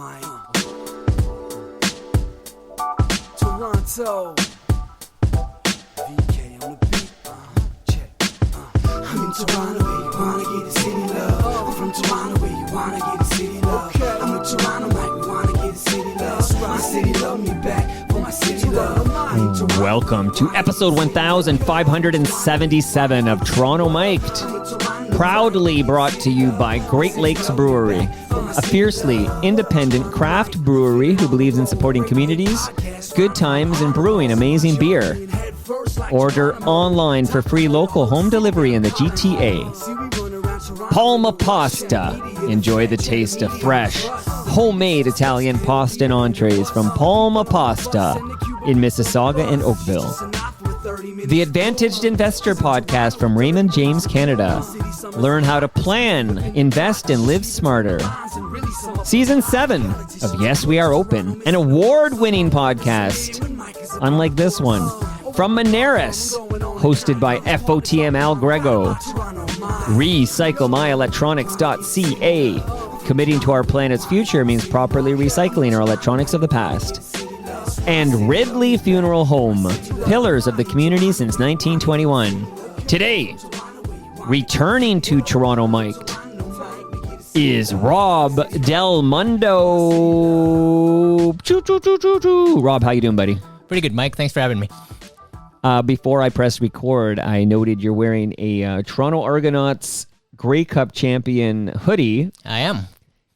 Mike. Toronto. VK on the beat. Check. I'm in Toronto where you wanna get the city love. I'm from Toronto where you wanna get the city love. I'm in Toronto like we wanna get the city love. My city love me back for my city love. Welcome to episode 1577 of Toronto Mic'd. Proudly brought to you by Great Lakes Brewery, a fiercely independent craft brewery who believes in supporting communities, good times, and brewing amazing beer. Order online for free local home delivery in the GTA. Palma Pasta. Enjoy the taste of fresh, homemade Italian pasta and entrees from Palma Pasta in Mississauga and Oakville. The Advantaged Investor Podcast from Raymond James Canada. Learn how to plan, invest, and live smarter. Season 7 of Yes, We Are Open, an award-winning podcast, unlike this one, from Moneris, hosted by FOTM Al Grego. RecycleMyElectronics.ca. Committing to our planet's future means properly recycling our electronics of the past. And Ridley Funeral Home, pillars of the community since 1921. Today, returning to Toronto Mic'd is Rob Del Mundo. Choo-choo-choo-choo-choo. Rob, how you doing, buddy? Pretty good, Mike. Thanks for having me. Before I press record, I noted you're wearing a Toronto Argonauts Grey Cup champion hoodie. I am.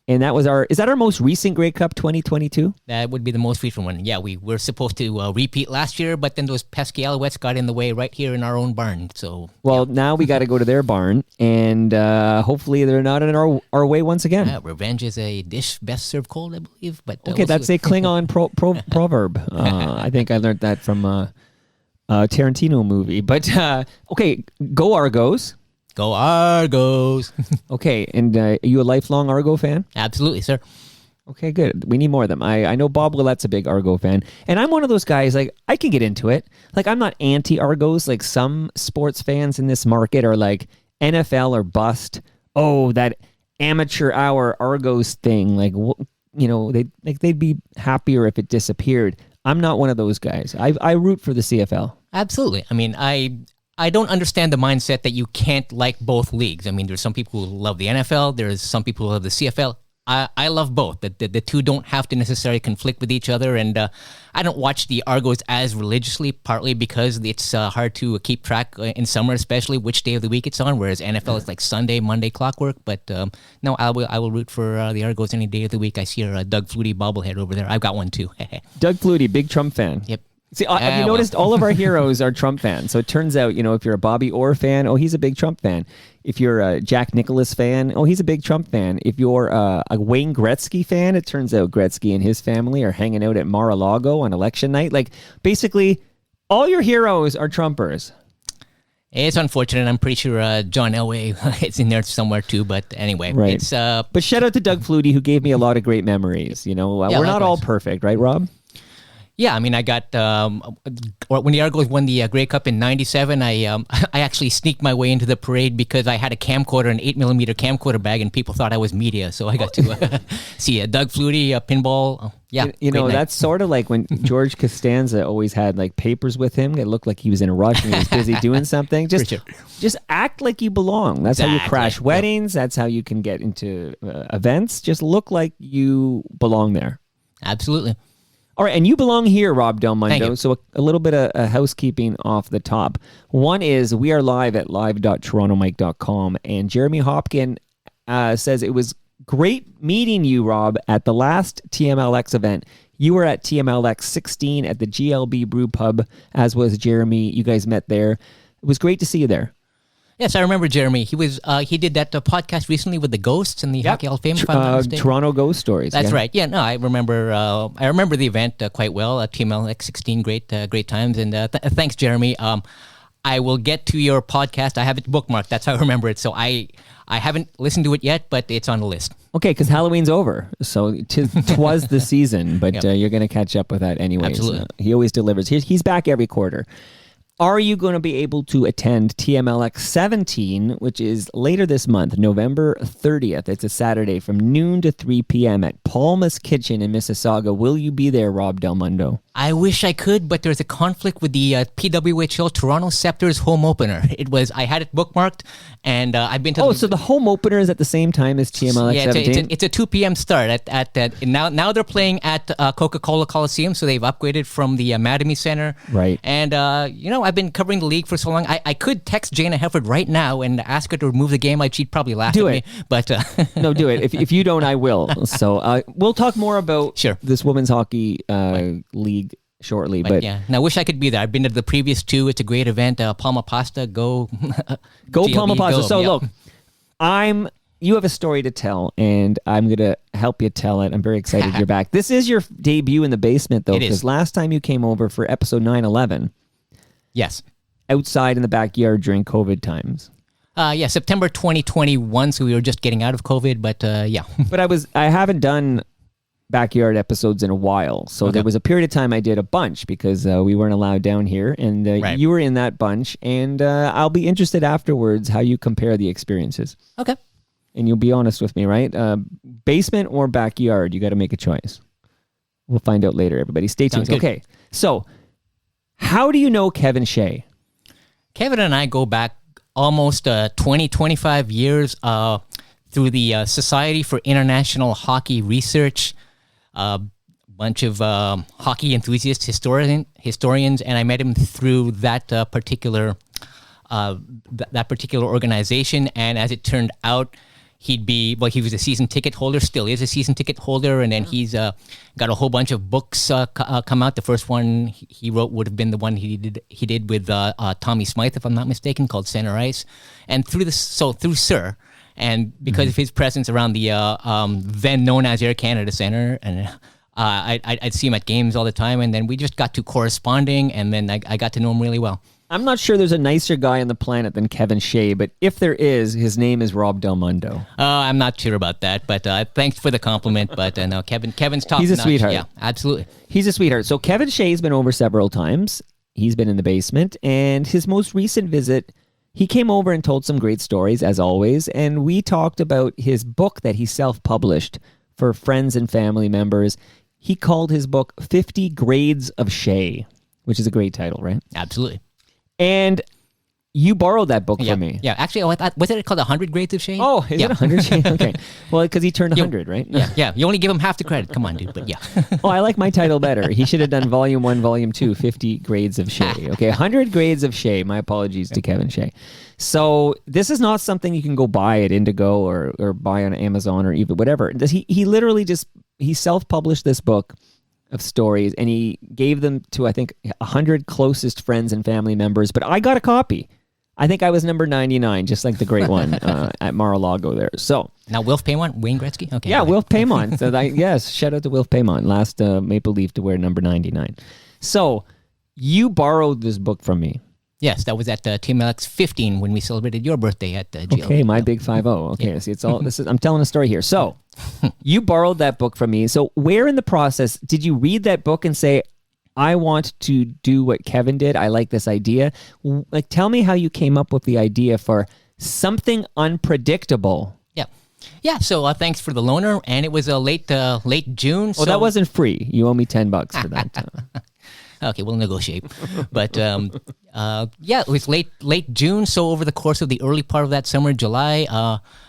And that was is that our most recent Grey Cup 2022? That would be the most recent one. Yeah, we were supposed to repeat last year, but then those pesky Alouettes got in the way right here in our own barn. So, now we got to go to their barn, and hopefully they're not in our way once again. Yeah, revenge is a dish best served cold, I believe. But okay, that's a Klingon proverb. I think I learned that from a Tarantino movie. But okay, go Argos. Go Argos. Okay, and are you a lifelong Argo fan? Absolutely, sir. Okay, good. We need more of them. I know Bob Willette's a big Argo fan, and I'm one of those guys, like, I can get into it. Like, I'm not anti-Argos, like some sports fans in this market are like, NFL or bust. Oh, that amateur hour Argos thing, like, you know, they'd be happier if it disappeared. I'm not one of those guys. I root for the CFL. Absolutely. I mean, I don't understand the mindset that you can't like both leagues. I mean, there's some people who love the NFL. There's some people who love the CFL. I love both. The two don't have to necessarily conflict with each other. And I don't watch the Argos as religiously, partly because it's hard to keep track in summer, especially which day of the week it's on, whereas NFL is like Sunday, Monday clockwork. But no, I will root for the Argos any day of the week. I see our Doug Flutie bobblehead over there. I've got one too. Doug Flutie, big Trump fan. Yep. See, have you noticed all of our heroes are Trump fans? So it turns out, you know, if you're a Bobby Orr fan, oh, he's a big Trump fan. If you're a Jack Nicklaus fan, oh, he's a big Trump fan. If you're a Wayne Gretzky fan, it turns out Gretzky and his family are hanging out at Mar-a-Lago on election night. Like, basically, all your heroes are Trumpers. It's unfortunate. I'm pretty sure John Elway is in there somewhere too. But anyway, right. It's but shout out to Doug Flutie, who gave me a lot of great memories. You know, yeah, we're not all perfect, right, Rob? Yeah, I mean, I got when the Argos won the Grey Cup in '97. I actually sneaked my way into the parade because I had a camcorder, an 8mm camcorder bag, and people thought I was media. So I got to see Doug Flutie, pinball. Yeah, you know, that's sort of like when George Costanza always had like papers with him. It looked like he was in a rush and he was busy doing something. Just act like you belong. That's how you crash weddings. That's how you can get into events. Just look like you belong there. Absolutely. All right, and you belong here, Rob Del Mundo. Thank you. So a little bit of housekeeping off the top. One is we are live at live.torontomike.com, and Jeremy Hopkin says it was great meeting you, Rob, at the last TMLX event. You were at TMLX 16 at the GLB Brew Pub, as was Jeremy. You guys met there. It was great to see you there. Yes, I remember Jeremy. He did that podcast recently with the Ghosts and the Hockey Hall of Fame. Toronto Ghost Stories. That's right. Yeah, no, I remember the event quite well. TMLX 16, great times. And thanks, Jeremy. I will get to your podcast. I have it bookmarked. That's how I remember it. So I haven't listened to it yet, but it's on the list. Okay, because Halloween's over, so 'twas the season, but you're going to catch up with that anyways. Absolutely. He always delivers. He's back every quarter. Are you going to be able to attend TMLX 17, which is later this month, November 30th? It's a Saturday from noon to 3 p.m. at Palma's Kitchen in Mississauga. Will you be there, Rob Del Mundo? I wish I could, but there's a conflict with the PWHL Toronto Scepters home opener. I had it bookmarked, and I've been to. So the home opener is at the same time as TMLX 17? It's a 2 p.m. start at that. Now they're playing at Coca-Cola Coliseum, so they've upgraded from the Mattamy Center. Right. And I've been covering the league for so long. I could text Jana Hefford right now and ask her to remove the game. She'd probably laugh at me. But no, do it. If you don't, I will. So we'll talk more about this women's hockey league shortly. But yeah, now I wish I could be there. I've been to the previous two. It's a great event. Palma Pasta, go GLB, Palma Pasta. go. So look, you have a story to tell, and I'm going to help you tell it. I'm very excited you're back. This is your debut in the basement, though, because last time you came over for episode 911. Yes. Outside in the backyard during COVID times. September 2021, so we were just getting out of COVID, but yeah. But I haven't done backyard episodes in a while, so there was a period of time I did a bunch because we weren't allowed down here, and you were in that bunch, and I'll be interested afterwards how you compare the experiences. Okay. And you'll be honest with me, right? Basement or backyard, you got to make a choice. We'll find out later, everybody. Stay tuned. Okay, so how do you know Kevin Shea? Kevin and I go back almost 20, 25 years through the Society for International Hockey Research, a bunch of hockey enthusiasts, historians, and I met him through that particular organization. And as it turned out, he was a season ticket holder, still is a season ticket holder, and then he's got a whole bunch of books come out. The first one he wrote would have been the one he did with Tommy Smythe, if I'm not mistaken, called Center Ice. And through Sir, and because of his presence around the then known as Air Canada Center, and I'd see him at games all the time, and then we just got to corresponding, and then I got to know him really well. I'm not sure there's a nicer guy on the planet than Kevin Shea, but if there is, his name is Rob Del Mundo. I'm not sure about that, but thanks for the compliment. But no, Kevin's top He's a sweetheart. Yeah, absolutely. He's a sweetheart. So Kevin Shea's been over several times. He's been in the basement, and his most recent visit, he came over and told some great stories, as always, and we talked about his book that he self-published for friends and family members. He called his book 50 Grades of Shea, which is a great title, right? Absolutely. And you borrowed that book from me. Yeah, actually, was it called 100 Grades of Shea? Oh, is it 100 Shade? Okay. Well, because he turned 100, right? Yeah. You only give him half the credit. Come on, dude. But yeah. Oh, I like my title better. He should have done Volume 1, Volume 2, 50 Grades of Shea. Okay, 100 Grades of Shea. My apologies to Kevin Shea. So this is not something you can go buy at Indigo or buy on Amazon or even whatever. He literally he self-published this book of stories, and he gave them to, I think, 100 closest friends and family members, but I got a copy. I think I was number 99, just like the great one at Mar-a-Lago there. So now Wilf Paymont, Wayne Gretzky? Okay. Yeah, Wilf Paymont. So yes, shout out to Wilf Paymont, last Maple Leaf to wear number 99. So you borrowed this book from me. Yes, that was at TMLX 15 when we celebrated your birthday at GLB. Okay, my big 5-0. Okay, see, it's all I'm telling a story here. So you borrowed that book from me. So where in the process did you read that book and say, I want to do what Kevin did? I like this idea. Like, tell me how you came up with the idea for something unpredictable. Yeah. So thanks for the loaner, and it was late June. Oh, that wasn't free. You owe me $10 for that. Okay, we'll negotiate. But it was late June. So over the course of the early part of that summer, July,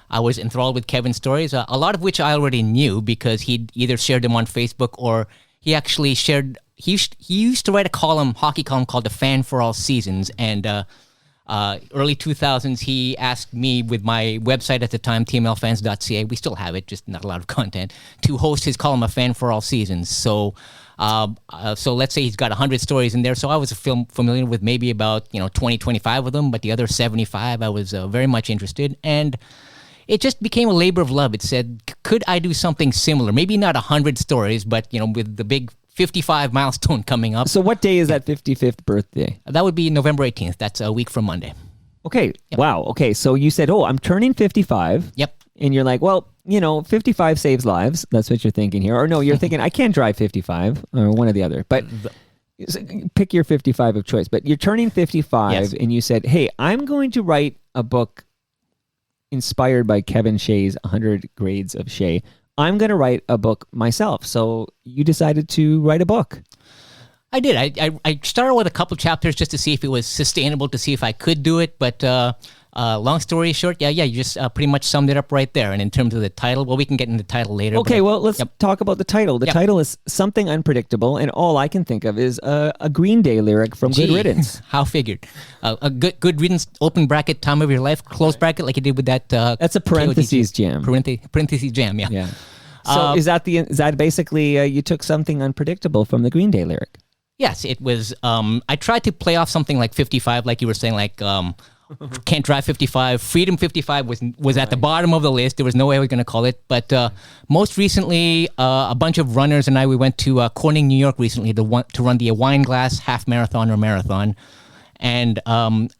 I was enthralled with Kevin's stories, a lot of which I already knew because he'd either shared them on Facebook or he actually shared. He used to write a hockey column called The Fan for All Seasons, and early 2000s, he asked me with my website at the time, tmlfans.ca, we still have it, just not a lot of content, to host his column, A Fan for All Seasons. So let's say he's got 100 stories in there. So I was familiar with maybe about 20, 25 of them, but the other 75 I was very much interested. And it just became a labor of love. It said, could I do something similar? Maybe not 100 stories, but with the big 55 milestone coming up. So what day is that 55th birthday? That would be November 18th. That's a week from Monday. Okay. Yep. Wow. Okay. So you said, I'm turning 55. Yep. And you're like, 55 saves lives. That's what you're thinking here. Or no, you're thinking, I can't drive 55 or one or the other. But pick your 55 of choice, but you're turning 55 Yes. and you said, hey, I'm going to write a book inspired by Kevin Shea's 100 Grades of Shea. I'm going to write a book myself. So you decided to write a book. I did. I started with a couple chapters just to see if it was sustainable, to see if I could do it. But long story short, you just pretty much summed it up right there. And in terms of the title, well, we can get into the title later. Okay, well, let's talk about the title. The Yep. title is Something Unpredictable, and all I can think of is a Green Day lyric from Good Gee, Riddance. How figured. A good riddance, open bracket, time of your life, close bracket, like you did with that. That's a parentheses jam. Parentheses jam, yeah. Yeah. So is that basically you took something unpredictable from the Green Day lyric? Yes, it was. I tried to play off something like 55, like you were saying, like Can't Drive 55. Freedom 55 was at the bottom of the list. There was no way I was going to call it. But most recently, a bunch of runners and I, we went to Corning, New York recently to run the Wine Glass half marathon or marathon. And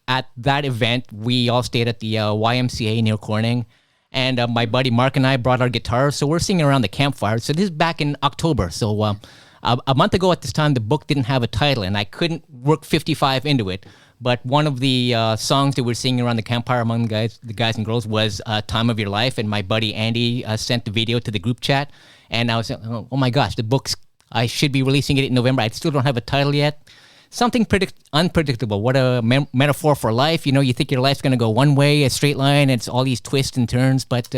at that event, we all stayed at the YMCA near Corning. And my buddy Mark and I brought our guitars. So we're singing around the campfire. So this is back in October. So a month ago at this time, the book didn't have a title, and I couldn't work 55 into it. But one of the songs that we're singing around the campfire among the guys and girls was Time of Your Life. And my buddy Andy sent the video to the group chat. And I was like, oh my gosh, the book's, I should be releasing it in November. I still don't have a title yet. Something unpredictable. What a metaphor for life. You know, you think your life's going to go one way, a straight line, and it's all these twists and turns, but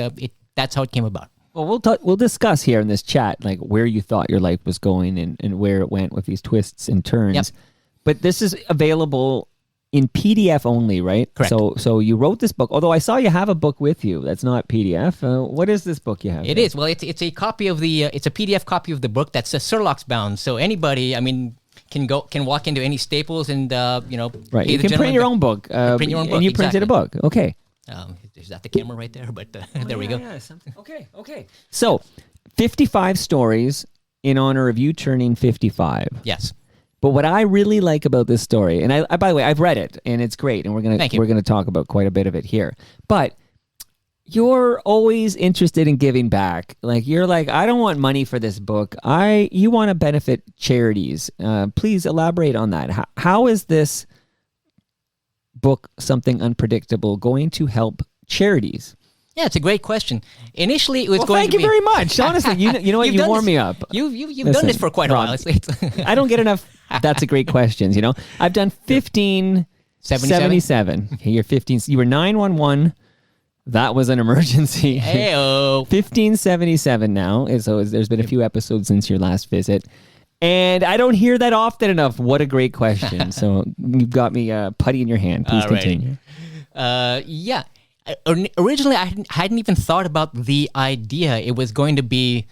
that's how it came about. Well, we'll discuss here in this chat like where you thought your life was going and where it went with these twists and turns. Yep. But this is available in PDF only, right? Correct. So you wrote this book, although I saw you have a book with you that's not PDF. What is this book you have? It is. Well, it's a copy of it's a PDF copy of the book that's Surlock's bound. So anybody, I mean, can walk into any Staples and Right. You can print your own book. Print your own book, and you printed a book. Okay. Is that the camera right there? But there we go. Yeah, something. Okay. So, 55 stories in honor of you turning 55. Yes. But what I really like about this story, and I by the way, I've read it and it's great, and we're gonna talk about quite a bit of it here. But you're always interested in giving back. Like you're like, I don't want money for this book. You want to benefit charities. Please elaborate on that. How is this book, Something Unpredictable, going to help charities? Yeah, it's a great question. Initially, it was going thank to you very much. Honestly, you know what? You warm me up. You've done this for quite a while. I don't get enough. That's a great questions. You know, I've done 1577. Okay, you're 15. You were 911. That was an emergency. Hey-o. 1577 now. So there's been a few episodes since your last visit. And I don't hear that often enough. What a great question. So you've got me putty in your hand. Please continue. Yeah. Originally, I hadn't even thought about the idea. It was going to be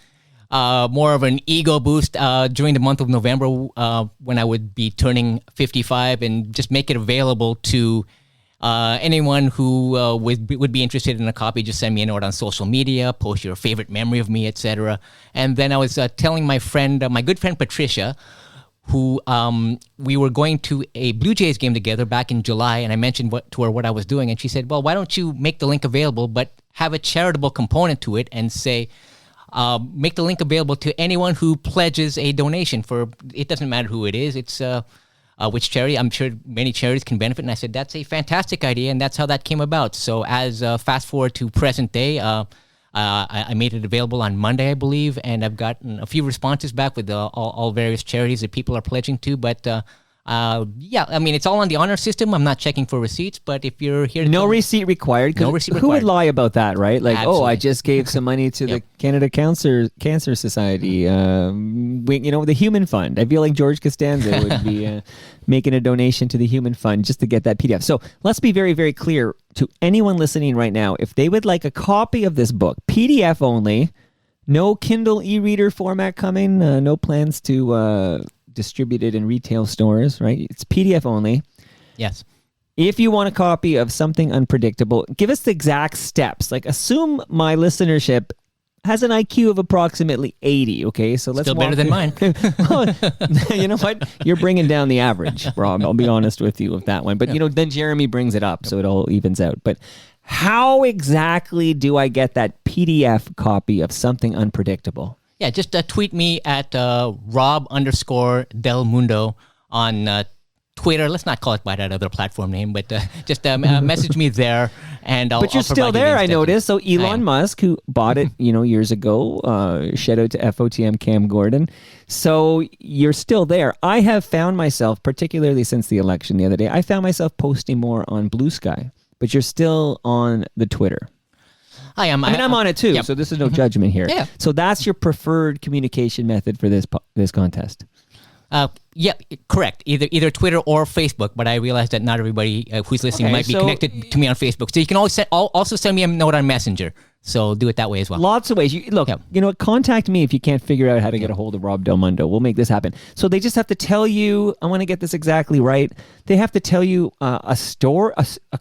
more of an ego boost during the month of November when I would be turning 55 and just make it available to anyone who would be interested in a copy. Just send me a note on social media, post your favorite memory of me, etc. And then I was telling my good friend Patricia, who we were going to a Blue Jays game together back in July, and I mentioned to her what I was doing, and she said, well, why don't you make the link available, but have a charitable component to it and say, make the link available to anyone who pledges a donation for, it doesn't matter who it is, it's which charity. I'm sure many charities can benefit. And I said, that's a fantastic idea. And that's how that came about. So as fast forward to present day, I made it available on Monday, I believe. And I've gotten a few responses back with all various charities that people are pledging to. But yeah, I mean, it's all on the honor system. I'm not checking for receipts, but if you're here, no receipt required. No receipt required. Who would lie about that, right? Like, Absolutely. oh, I just gave some money to the Canada Cancer Society, the Human Fund. I feel like George Costanza would be making a donation to the Human Fund just to get that PDF. So let's be very, very clear to anyone listening right now. If they would like a copy of this book, PDF only, no Kindle e-reader format coming, no plans to distributed in retail stores, right? It's PDF only. Yes. If you want a copy of Something Unpredictable, give us the exact steps. Like, assume my listenership has an IQ of approximately 80, okay? So let's Still better than mine. Well, you know what? You're bringing down the average, Rob. I'll be honest with you with that one. But, then Jeremy brings it up, so it all evens out. But how exactly do I get that PDF copy of Something Unpredictable? Yeah, just tweet me at Rob_Del Mundo on Twitter. Let's not call it by that other platform name, but just message me there, and I'll. But you're I'll still provide you there, links I to- noticed. So I am. Elon Musk, who bought it, years ago, shout out to FOTM Cam Gordon. So you're still there. I have found myself, particularly since the election the other day, I found myself posting more on Blue Sky. But you're still on the Twitter. I am. I mean, I'm on it too, Yep. so this is no judgment here. Yeah. So that's your preferred communication method for this contest. Yeah, correct. Either Twitter or Facebook. But I realize that not everybody who's listening Okay, might be so- connected to me on Facebook. So you can also send me a note on Messenger. So do it that way as well. Lots of ways. Look, Yep. you know what? Contact me if you can't figure out how to get a hold of Rob Del Mundo. We'll make this happen. So they just have to tell you, I want to get this exactly right. They have to tell you a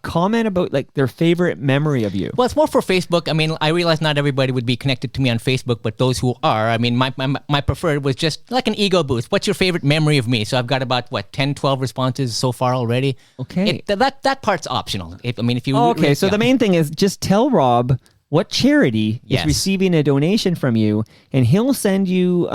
comment about like their favorite memory of you. Well, it's more for Facebook. I mean, I realize not everybody would be connected to me on Facebook, but those who are, I mean, my preferred was just like an ego boost. What's your favorite memory of me? So I've got about, 10, 12 responses so far already. Okay. That part's optional. If you... Oh, okay, so the main thing is just tell Rob what charity Yes. is receiving a donation from you, and he'll send you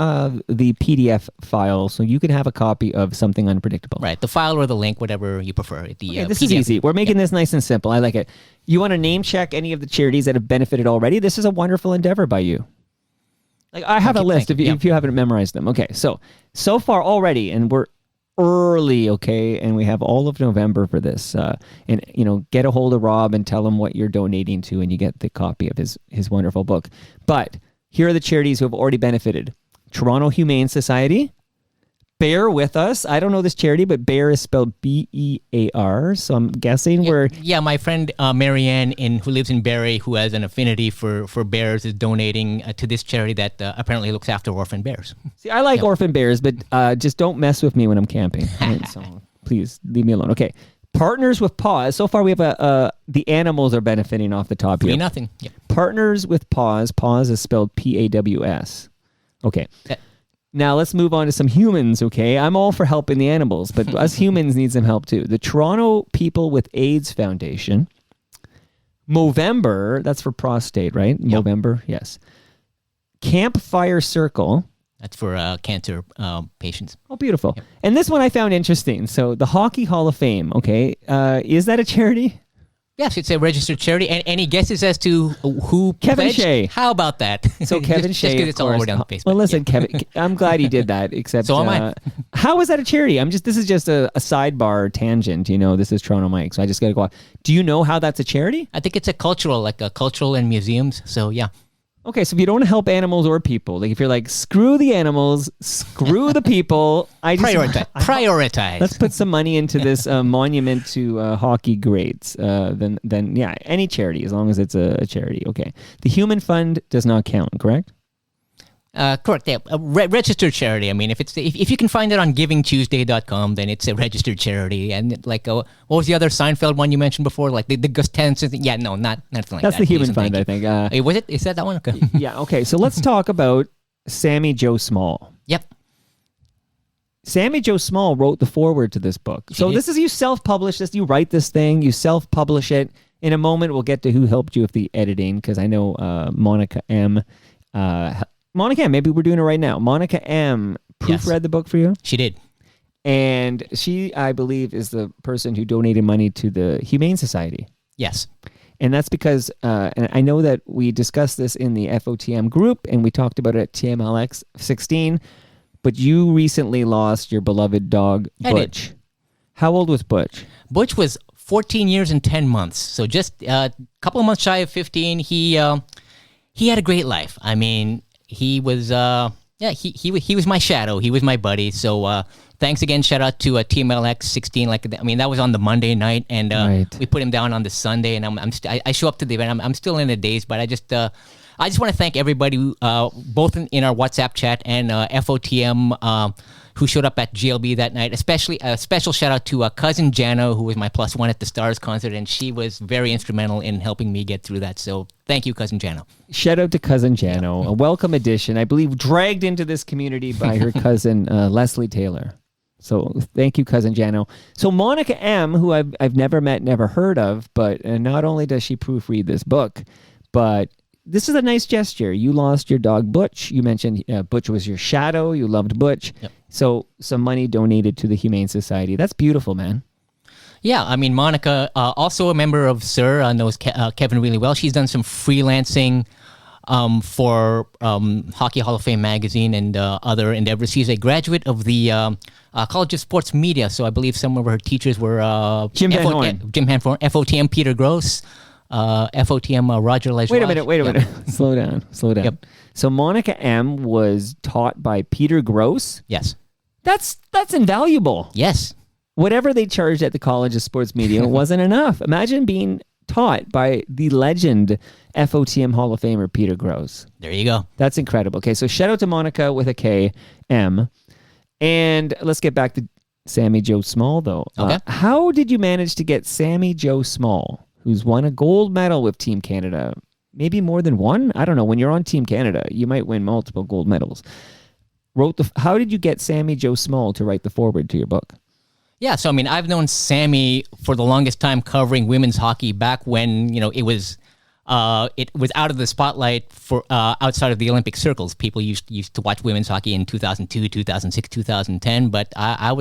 the PDF file so you can have a copy of Something Unpredictable. Right, the file or the link, whatever you prefer. Okay, this is easy. We're making this nice and simple. I like it. You want to name check any of the charities that have benefited already? This is a wonderful endeavor by you. Like I have a list thank if you. you haven't memorized them. Okay, so far already, and we're early, okay, and we have all of November for this. And get a hold of Rob and tell him what you're donating to, and you get the copy of his wonderful book. But here are the charities who have already benefited: Toronto Humane Society. Bear with us. I don't know this charity, but Bear is spelled B-E-A-R. So I'm guessing we're... Yeah, my friend Marianne, who lives in Barrie, who has an affinity for bears, is donating to this charity that apparently looks after orphan bears. See, I like orphan bears, but just don't mess with me when I'm camping. Right? So please leave me alone. Okay. Partners with Paws. So far we have the animals are benefiting off the top here. 3-0. Yeah. Partners with Paws. Paws is spelled P-A-W-S. Okay. Now let's move on to some humans, okay? I'm all for helping the animals, but us humans need some help too. The Toronto People with AIDS Foundation. Movember, that's for prostate, right? Yep. Movember, yes. Campfire Circle. That's for cancer patients. Oh, beautiful. Yep. And this one I found interesting. So the Hockey Hall of Fame, okay? Is that a charity? Yes, it's a registered charity. And any guesses as to who Kevin pledged? Shea. How about that? So Kevin Shea, just because it's all of over course. down on Facebook. Well, listen, Yeah. Kevin, I'm glad he did that. Except So am I. How is that a charity? This is just a sidebar tangent. This is Toronto Mike, so I just got to go off. Do you know how that's a charity? I think it's a cultural and museums. So yeah. Okay, so if you don't want to help animals or people, like if you're like, screw the animals, screw the people, Prioritize. Let's put some money into this monument to hockey greats. Then yeah, any charity, as long as it's a charity. Okay. The Human Fund does not count, correct? Correct. Yeah, a registered charity. I mean, if you can find it on GivingTuesday.com, then it's a registered charity. And like, what was the other Seinfeld one you mentioned before? Like the Gustens. Yeah, no, nothing like that. That's the Human Please, Fund, I thank think. you. Was it? Is that one? Okay. Yeah, okay. So let's talk about Sammy Joe Small. Yep. Sammy Joe Small wrote the foreword to this book. So did. this is, you self-publish this, you write this thing, you self-publish it. In a moment, we'll get to who helped you with the editing, because I know Monica M. Monica M, maybe we're doing it right now. Monica M. proofread the book for you. She did. And she, I believe, is the person who donated money to the Humane Society. Yes. And that's because, and I know that we discussed this in the FOTM group, and we talked about it at TMLX 16, but you recently lost your beloved dog, I Butch. did. How old was Butch? Butch was 14 years and 10 months. So just a couple of months shy of 15. He had a great life. I mean, he was, he was my shadow. He was my buddy. So thanks again. Shout out to TMLX 16. That was on the Monday night, and Right. we put him down on the Sunday. And I show up to the event. I'm still in the daze, but I just want to thank everybody, both in our WhatsApp chat and FOTM, who showed up at GLB that night. Especially a special shout out to cousin Jano, who was my +1 at the Stars concert, and she was very instrumental in helping me get through that. So thank you, cousin Jano. Shout out to cousin Jano, a welcome addition, I believe, dragged into this community by her cousin Leslie Taylor. So thank you, cousin Jano. So Monica M., who I've never met, never heard of, but not only does she proofread this book, but this is a nice gesture. You lost your dog Butch. You mentioned Butch was your shadow. You loved Butch. Yep. So some money donated to the Humane Society. That's beautiful, man. Yeah, I mean, Monica, also a member of SIR, knows Kevin really well. She's done some freelancing for Hockey Hall of Fame magazine and other endeavors. She's a graduate of the College of Sports Media, so I believe some of her teachers were Jim Van Horn, FOTM Peter Gross, FOTM Roger Lejoie. Wait a minute. Slow down. Yep. So Monica M was taught by Peter Gross? Yes. That's invaluable. Yes. Whatever they charged at the College of Sports Media wasn't enough. Imagine being taught by the legend FOTM Hall of Famer Peter Gross. There you go. That's incredible. Okay, so shout out to Monica with a K, M. And let's get back to Sammy Joe Small, though. Okay. How did you manage to get Sammy Joe Small, who's won a gold medal with Team Canada, maybe more than one? I don't know. When you're on Team Canada, you might win multiple gold medals. How did you get Sammy Joe Small to write the foreword to your book? Yeah, so I mean, I've known Sammy for the longest time covering women's hockey back when it was out of the spotlight for outside of the Olympic circles. People used to watch women's hockey in 2002, 2006, 2010. But I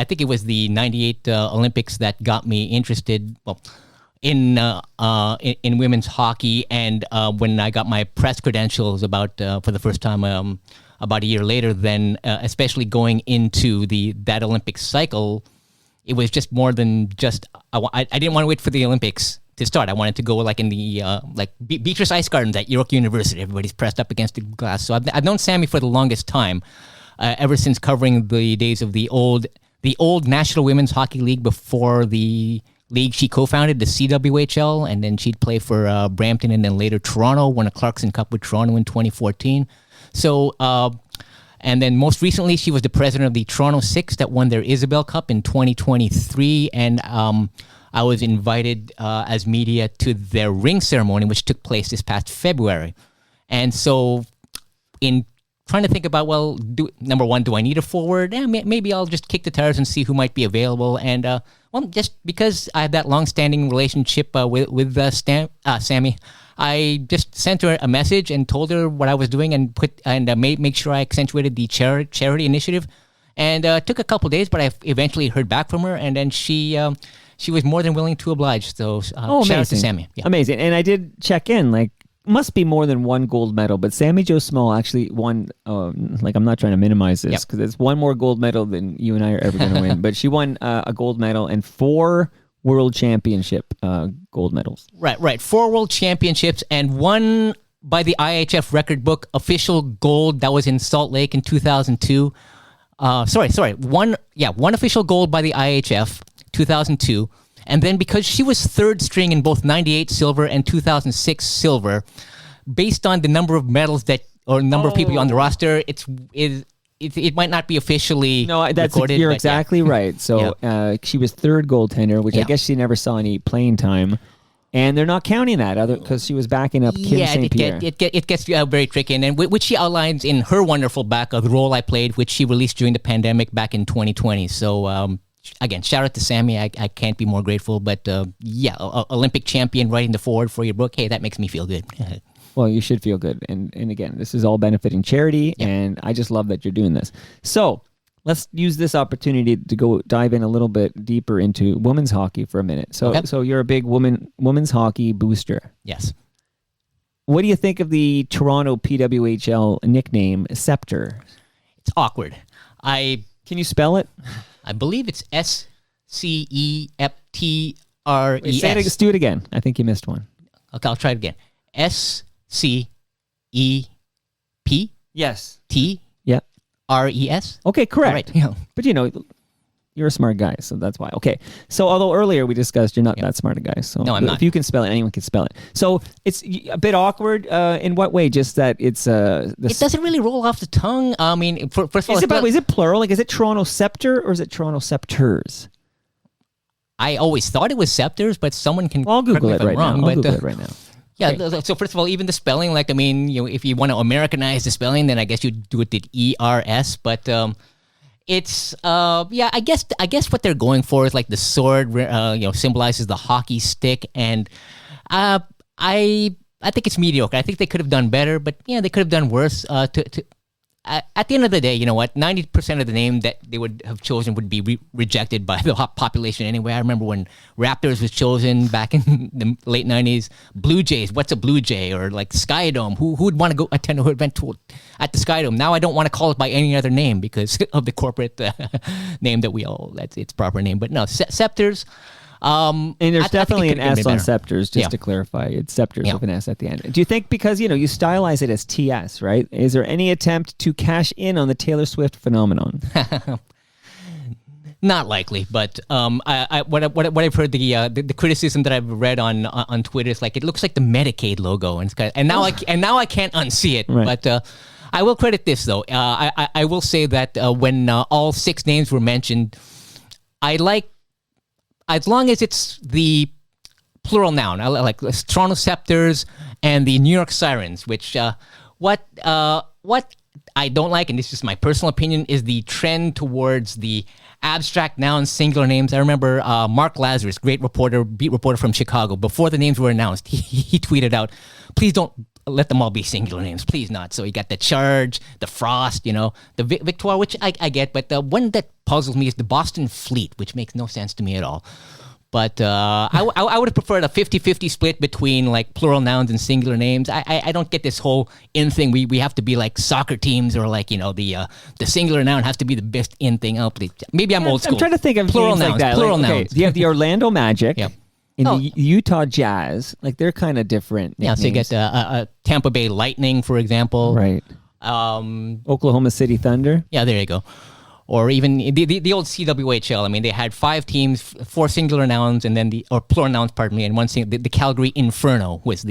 think it was the '98 Olympics that got me interested. Well, in women's hockey, and when I got my press credentials for the first time. About a year later, then especially going into that Olympic cycle, it was just more than just. I didn't want to wait for the Olympics to start. I wanted to go like in the Beatrice Ice Gardens at York University. Everybody's pressed up against the glass. So I've known Sammy for the longest time, ever since covering the days of the old National Women's Hockey League before the league she co-founded, the CWHL, and then she'd play for Brampton and then later Toronto. Won a Clarkson Cup with Toronto in 2014. So, and then most recently, she was the president of the Toronto Six that won their Isabel Cup in 2023. And I was invited as media to their ring ceremony, which took place this past February. And so in trying to think about, number one, do I need a forward? Maybe I'll just kick the tires and see who might be available. And, just because I have that long-standing relationship with Sammy, I just sent her a message and told her what I was doing and make sure I accentuated the charity initiative. And took a couple days, but I eventually heard back from her, and then she was more than willing to oblige. So shout out to Sammy. Yeah. Amazing. And I did check in, must be more than one gold medal, but Sammy Joe Small actually won, I'm not trying to minimize this because it's one more gold medal than you and I are ever going to win, but she won a gold medal and 4 World Championship gold medals. Right. 4 World Championships and 1 by the IHF record book official gold that was in Salt Lake in 2002. One official gold by the IHF 2002. And then because she was third string in both 98 silver and 2006 silver, based on the number of medals of people on the roster, it might not be officially recorded. You're exactly right. So she was third goaltender, which I guess she never saw any playing time. And they're not counting that because she was backing up Kim St. Pierre. It gets very tricky. And then, which she outlines in her wonderful back of the role I played, which she released during the pandemic back in 2020. So, again, shout out to Sammy. I can't be more grateful. But, Olympic champion writing the forward for your book. Hey, that makes me feel good. Well, you should feel good. And again, this is all benefiting charity, and I just love that you're doing this. So let's use this opportunity to go dive in a little bit deeper into women's hockey for a minute. So you're a big women's hockey booster. Yes. What do you think of the Toronto PWHL nickname Scepter? It's awkward. Can you spell it? I believe it's SCEPTRES. Let's do it again. I think you missed one. Okay, I'll try it again. SCEP. Yes. T. Yeah. RES. Okay, correct. All right. Yeah. But you're a smart guy, so that's why. Okay. So although earlier we discussed you're not that smart a guy, so no, I'm not. If you can spell it, anyone can spell it. So it's a bit awkward. In what way? Just that it's it doesn't really roll off the tongue. I mean, first of all, is it plural? Is it Toronto Scepter or is it Toronto Scepters? I always thought it was Scepters, but someone can. I'll Google it right now. I'll Google it right now. Yeah, okay. So first of all, even the spelling, if you want to Americanize the spelling, then I guess you do it with ERS. But it's I guess what they're going for is like the sword, symbolizes the hockey stick, and I think it's mediocre. I think they could have done better, but they could have done worse. At the end of the day, you know what? 90% of the name that they would have chosen would be rejected by the population anyway. I remember when Raptors was chosen back in the late 90s. Blue Jays, what's a Blue Jay? Or like Sky Dome. Who would want to go attend an event at the Sky Dome? Now I don't want to call it by any other name because of the corporate name that we all, that's its proper name. But no, Scepters. And there's definitely an S on Scepters, just Yeah. to clarify. It's Scepters Yeah. with an S at the end. Do you think because, you stylize it as TS, right? Is there any attempt to cash in on the Taylor Swift phenomenon? Not likely, but what I've heard, the criticism that I've read on Twitter is like it looks like the Medicaid logo, and now I can't unsee it. Right. But I will credit this though. I will say that when all 6 names were mentioned, I like, as long as it's the plural noun. I like Toronto Scepters and the New York Sirens. Which what I don't like, and this is just my personal opinion, is the trend towards the abstract nouns, singular names. I remember Mark Lazarus, great reporter, beat reporter from Chicago, before the names were announced, he tweeted out, please don't let them all be singular names, please not. So you got the Charge, the Frost, the Victoire, which I get, but the one that puzzles me is the Boston Fleet, which makes no sense to me at all. But I would have preferred a 50-50 split between like plural nouns and singular names. I don't get this whole in thing. We have to be like soccer teams, or like the singular noun has to be the best in thing. Oh, please. Maybe I'm old school. I'm trying to think of plural names nouns. like that. Plural okay, nouns. you have the Orlando Magic. Yep. In the Utah Jazz, like they're kind of different. Yeah, so you get Tampa Bay Lightning, for example. Right. Oklahoma City Thunder. Yeah, there you go. Or even the old CWHL. I mean, they had 5 teams, 4 singular nouns, and then or plural nouns, pardon me, and one the Calgary Inferno was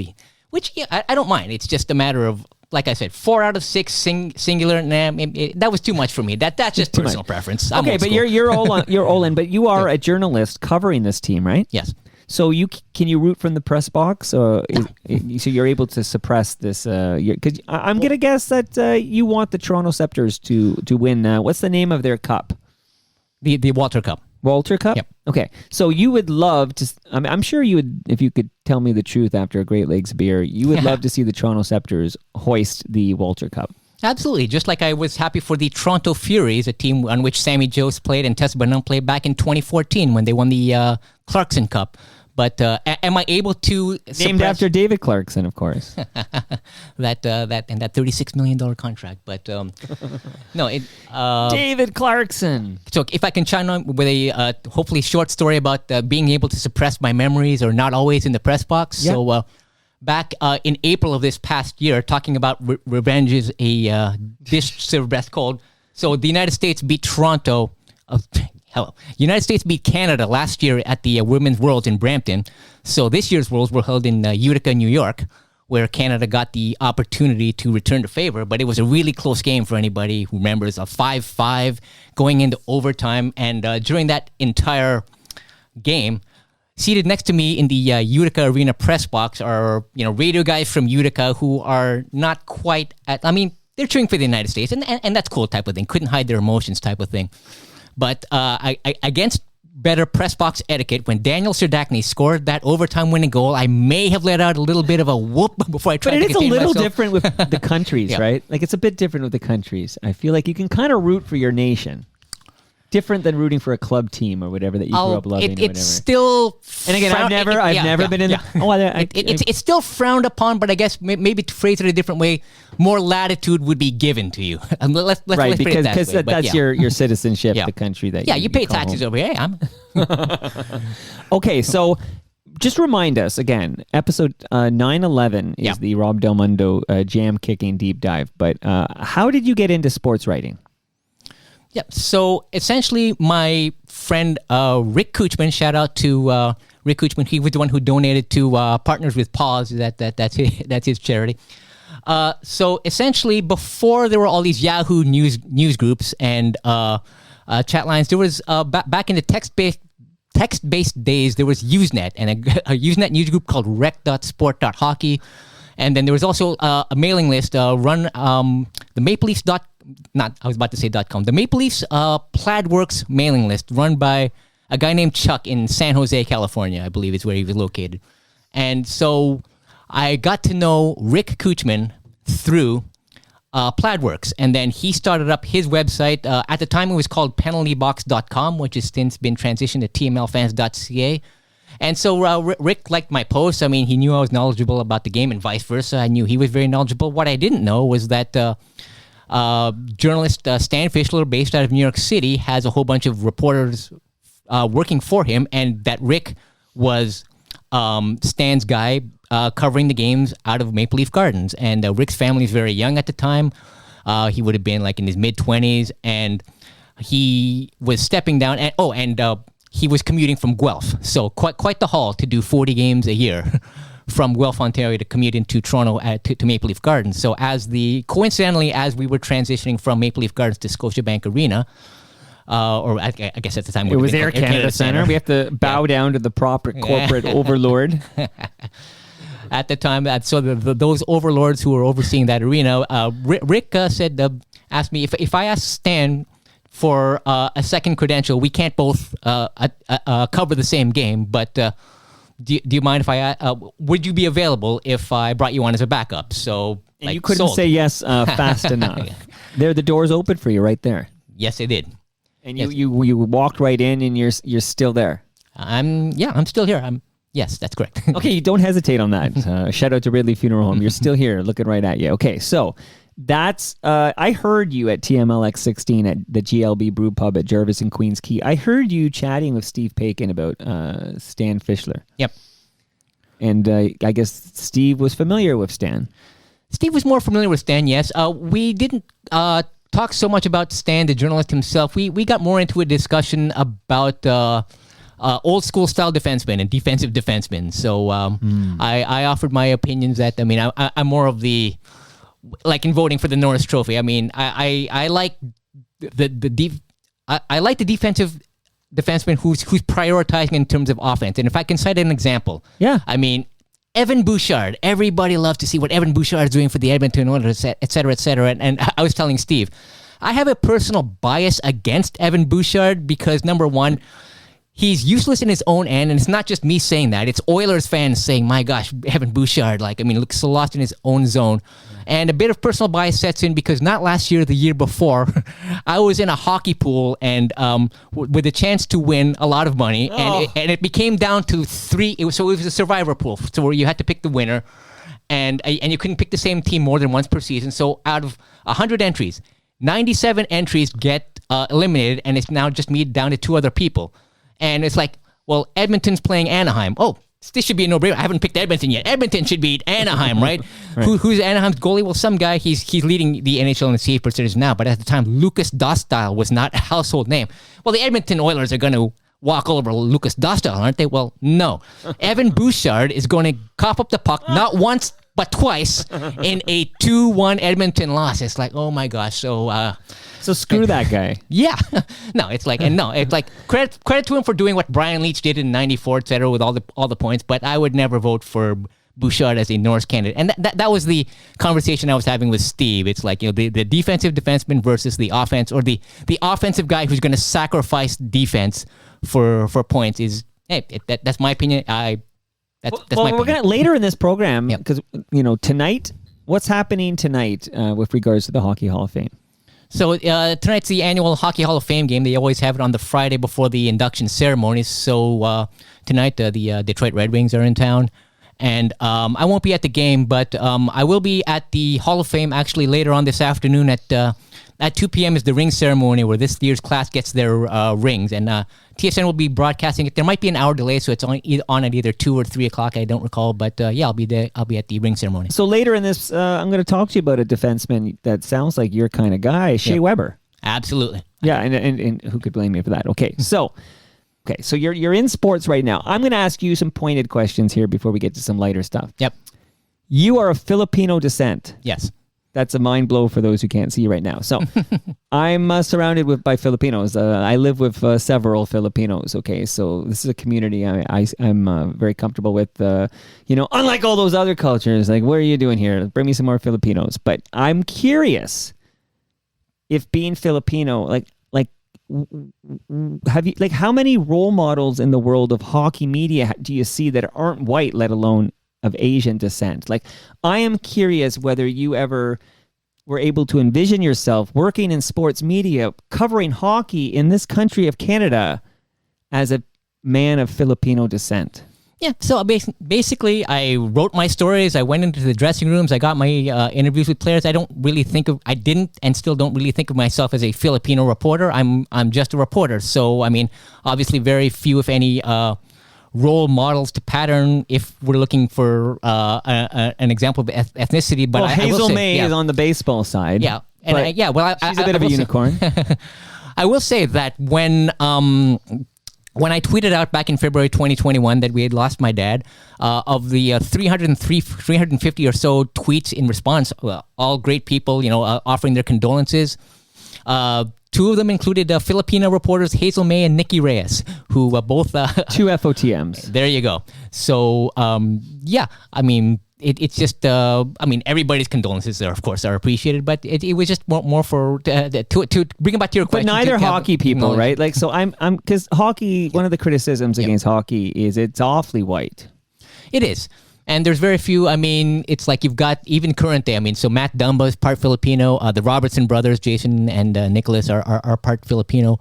which I don't mind. It's just a matter of, like I said, 4 out of 6 singular. That was too much for me. That's just personal preference. I'm okay, old but school. you're all in. But you are a journalist covering this team, right? Yes. So can you root from the press box, or so you're able to suppress this? Because I'm gonna guess that you want the Toronto Scepters to win. What's the name of their cup? The Walter Cup. Walter Cup. Yep. Okay, so you would love to. I'm sure you would, if you could tell me the truth after a Great Lakes beer. You would love to see the Toronto Scepters hoist the Walter Cup. Absolutely. Just like I was happy for the Toronto Furies, a team on which Sammy Jost played and Tess Bonhomme played back in 2014 when they won the Clarkson Cup. But am I able to Named after David Clarkson, of course. that $36 million contract? But no, David Clarkson. So if I can chime on with a hopefully short story about being able to suppress my memories or not always in the press box. Yeah. So back in April of this past year, talking about revenge is a dish served best cold. So the United States beat Toronto. United States beat Canada last year at the Women's Worlds in Brampton. So this year's Worlds were held in Utica, New York, where Canada got the opportunity to return the favor. But it was a really close game for anybody who remembers, a 5-5 going into overtime. And during that entire game, seated next to me in the Utica Arena press box are radio guys from Utica who are not quite they're cheering for the United States, and that's cool type of thing. Couldn't hide their emotions type of thing. But against better press box etiquette, when Daniel Serdachny scored that overtime winning goal, I may have let out a little bit of a whoop before I tried to contain myself. But it is a little different with the countries, right? Like it's a bit different with the countries. I feel like you can kind of root for your nation. Different than rooting for a club team or whatever that you grew up loving. It's still, and again, I've never been in. It's still frowned upon, but I guess maybe to phrase it a different way, more latitude would be given to you. Let's right, put it that way. That's your citizenship, the country that. You pay taxes over here. Okay, so just remind us again. Episode 911 is the Rob Del Mundo jam kicking deep dive. But how did you get into sports writing? Yeah, so essentially my friend Rick Kuchman, shout out to Rick Kuchman, he was the one who donated to Partners with Paws, that's his charity. So essentially before there were all these Yahoo news groups and chat lines, there was back in the text-based days, there was Usenet and a Usenet news group called rec.sport.hockey. And then there was also a mailing list run the Maple Leafs the Maple Leafs Plaid Works mailing list run by a guy named Chuck in San Jose, California, I believe is where he was located. And so I got to know Rick Kuchman through Plaidworks, and then he started up his website. At the time, it was called penaltybox.com, which has since been transitioned to tmlfans.ca. And so Rick liked my posts. I mean, he knew I was knowledgeable about the game and vice versa. I knew he was very knowledgeable. What I didn't know was that journalist Stan Fischler, based out of New York City, has a whole bunch of reporters working for him, and that Rick was Stan's guy covering the games out of Maple Leaf Gardens. And Rick's family is very young at the time. He would have been like in his mid-20s, and he was stepping down. And he was commuting from Guelph, so quite the haul to do 40 games a year from Guelph, Ontario, to commute into Toronto to Maple Leaf Gardens. So coincidentally, as we were transitioning from Maple Leaf Gardens to Scotiabank Arena, or I guess at the time it was Air Canada Center. We have to bow down to the proper corporate overlord. At the time, so those overlords who were overseeing that arena, Rick asked me if I asked Stan for a second credential, we can't both cover the same game, but do you mind if would you be available if I brought you on as a backup? So and you couldn't say yes fast enough. There, the doors open for you right there. Yes, they did. And you walked right in, and you're still there. I'm still here. Yes, that's correct. Okay, you don't hesitate on that. Shout out to Ridley Funeral Home. You're still here, looking right at you. Okay, so that's I heard you at TMLX 16 at the GLB Brew Pub at Jervis and Queens Quay. I heard you chatting with Steve Paikin about Stan Fischler. Yep. And I guess Steve was familiar with Stan. Steve was more familiar with Stan, yes. We didn't talk so much about Stan, the journalist himself. We got more into a discussion about old school style defensemen and defensive defensemen. So I offered my opinions that, I mean, I'm more of the, like in voting for the Norris Trophy. I mean, I like I like the defensive defenseman who's prioritizing in terms of offense. And if I can cite an example, I mean, Evan Bouchard. Everybody loves to see what Evan Bouchard is doing for the Edmonton Oilers, et cetera, et cetera. And I was telling Steve, I have a personal bias against Evan Bouchard because, number one, he's useless in his own end, and it's not just me saying that. It's Oilers fans saying, my gosh, Evan Bouchard, looks so lost in his own zone. And a bit of personal bias sets in because not last year, the year before, I was in a hockey pool and with a chance to win a lot of money, and it became down to three. It was a survivor pool, so where you had to pick the winner, and you couldn't pick the same team more than once per season. So out of 100 entries, 97 entries get eliminated, and it's now just me down to two other people. And it's like, well, Edmonton's playing Anaheim. Oh, this should be a no-brainer. I haven't picked Edmonton yet. Edmonton should beat Anaheim, right? Who's Anaheim's goalie? Well, some guy, he's leading the NHL in save percentage now, but at the time, Lucas Dostal was not a household name. Well, the Edmonton Oilers are going to walk over Lucas Dostal, aren't they? Well, no. Evan Bouchard is going to cough up the puck, not once, but twice, in a 2-1 Edmonton loss. It's like, oh my gosh. So screw that guy. Yeah. It's like credit to him for doing what Brian Leetch did in '94, et cetera, with all the points, but I would never vote for Bouchard as a Norris candidate. And that was the conversation I was having with Steve. It's like, the defensive defenseman versus the offense, or the offensive guy who's going to sacrifice defense for points is, that's my opinion. That's my opinion. We're going to later in this program, because, tonight, what's happening tonight with regards to the Hockey Hall of Fame? So tonight's the annual Hockey Hall of Fame game. They always have it on the Friday before the induction ceremony. So tonight the Detroit Red Wings are in town. And I won't be at the game, but I will be at the Hall of Fame actually later on this afternoon at 2 p.m. is the ring ceremony where this year's class gets their rings. And TSN will be broadcasting it. There might be an hour delay, so it's on at either 2 or 3 o'clock. I don't recall, but I'll be there. I'll be at the ring ceremony. So later in this, I'm going to talk to you about a defenseman that sounds like your kind of guy, Shea Weber. Absolutely. Yeah, and who could blame me for that? Okay, so you're in sports right now. I'm going to ask you some pointed questions here before we get to some lighter stuff. Yep. You are of Filipino descent. Yes. That's a mind blow for those who can't see right now. So I'm surrounded by Filipinos. I live with several Filipinos. Okay, so this is a community I'm very comfortable with. Unlike all those other cultures, like, what are you doing here? Bring me some more Filipinos. But I'm curious if being Filipino, have you how many role models in the world of hockey media do you see that aren't white, let alone of Asian descent. Like, I am curious whether you ever were able to envision yourself working in sports media, covering hockey in this country of Canada as a man of Filipino descent. Yeah, so basically, I wrote my stories. I went into the dressing rooms. I got my interviews with players. I didn't and still don't really think of myself as a Filipino reporter. I'm just a reporter. So, I mean, obviously very few, if any, role models to pattern if we're looking for an example of ethnicity. But Well, I will Hazel say, May yeah, is on the baseball side. yeah, and but she's a bit of a will say- unicorn. I will say that when I tweeted out back in February 2021 that we had lost my dad, of the 350 or so tweets in response, all great people, offering their condolences. Two of them included Filipino reporters Hazel May and Nikki Reyes, who both... Two FOTMs. There you go. So, yeah, I mean... It's just, everybody's condolences there, of course, are appreciated, but it was just more for to bring it back to your But question. neither hockey people, no, right? Like, so I'm because hockey. One of the criticisms against hockey is it's awfully white. It is, and there's very few. I mean, it's like you've got even current day. I mean, so Matt Dumba is part Filipino. The Robertson brothers, Jason and Nicholas, are part Filipino.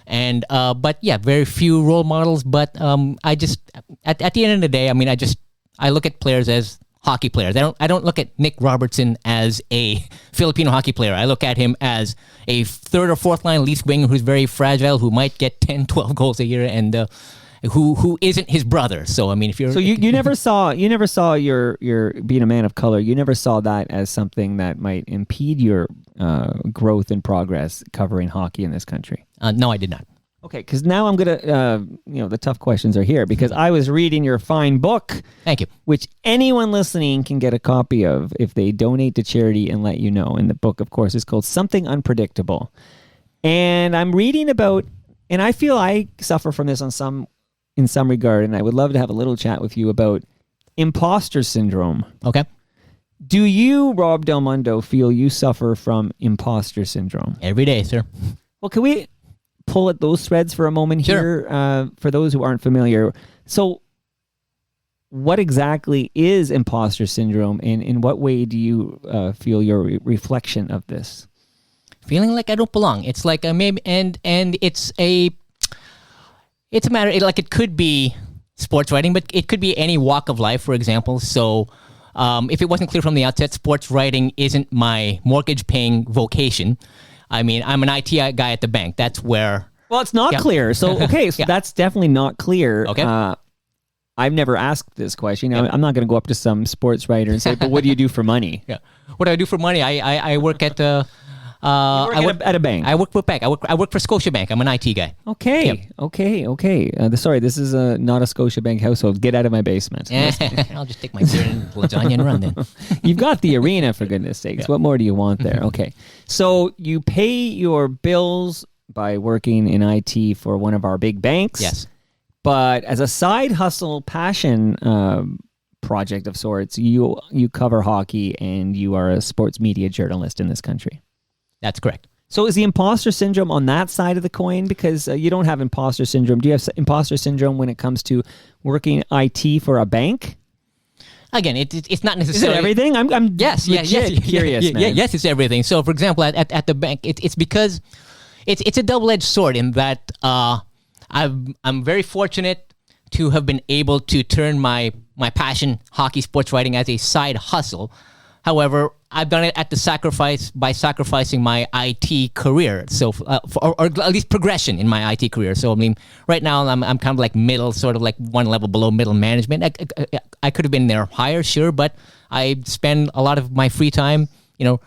And but yeah, very few role models. But I just at the end of the day, I mean, I look at players as hockey players. I don't look at Nick Robertson as a Filipino hockey player. I look at him as a third or fourth line left winger who's very fragile, who might get 10, 12 goals a year, and who isn't his brother. So I mean, if you're you never saw your being a man of color. You never saw that as something that might impede your growth and progress covering hockey in this country. No, I did not. Okay, because now I'm gonna, the tough questions are here because I was reading your fine book. Thank you. Which anyone listening can get a copy of if they donate to charity and let you know. And the book, of course, is called Something Unpredictable. And I'm reading about, and I feel I suffer from this in some regard, and I would love to have a little chat with you about imposter syndrome. Okay. Do you, Rob Del Mundo, feel you suffer from imposter syndrome? Every day, sir. Well, can we pull at those threads for a moment Sure. here for those who aren't familiar? So what exactly is imposter syndrome, and in what way do you feel your reflection of this? Feeling like I don't belong. It's like maybe, and it's a matter, it could be sports writing, but it could be any walk of life, for example. So if it wasn't clear from the outset, sports writing isn't my mortgage paying vocation. I mean, I'm an IT guy at the bank. That's where... Well, it's not clear. So, okay, so Yeah. that's definitely not clear. Okay. I've never asked this question. I'm not going to go up to some sports writer and say, but what do you do for money? Yeah. What do I do for money? I work at... at a bank. I work for a bank. I work for Scotiabank. I'm an IT guy. Okay. Sorry, this is not a Scotiabank household. Get out of my basement. I'll just take my beer and lasagna and run then. You've got the arena, for goodness sakes. What more do you want there? Okay. So you pay your bills by working in IT for one of our big banks. Yes. But as a side hustle passion project of sorts, you cover hockey and you are a sports media journalist in this country. That's correct. So is the imposter syndrome on that side of the coin? Because you don't have imposter syndrome. Do you have imposter syndrome when it comes to working IT for a bank? Again, it's not Is necessarily... it everything? I'm Yes, curious, man. Yes, it's everything. So, for example, at the bank, it's because it's a double-edged sword in that I'm very fortunate to have been able to turn my passion, hockey sports writing, as a side hustle. However, I've done it by sacrificing my IT career, so or at least progression in my IT career. So I mean, right now I'm kind of like middle, sort of like one level below middle management. I could have been there higher, sure, but I spend a lot of my free time.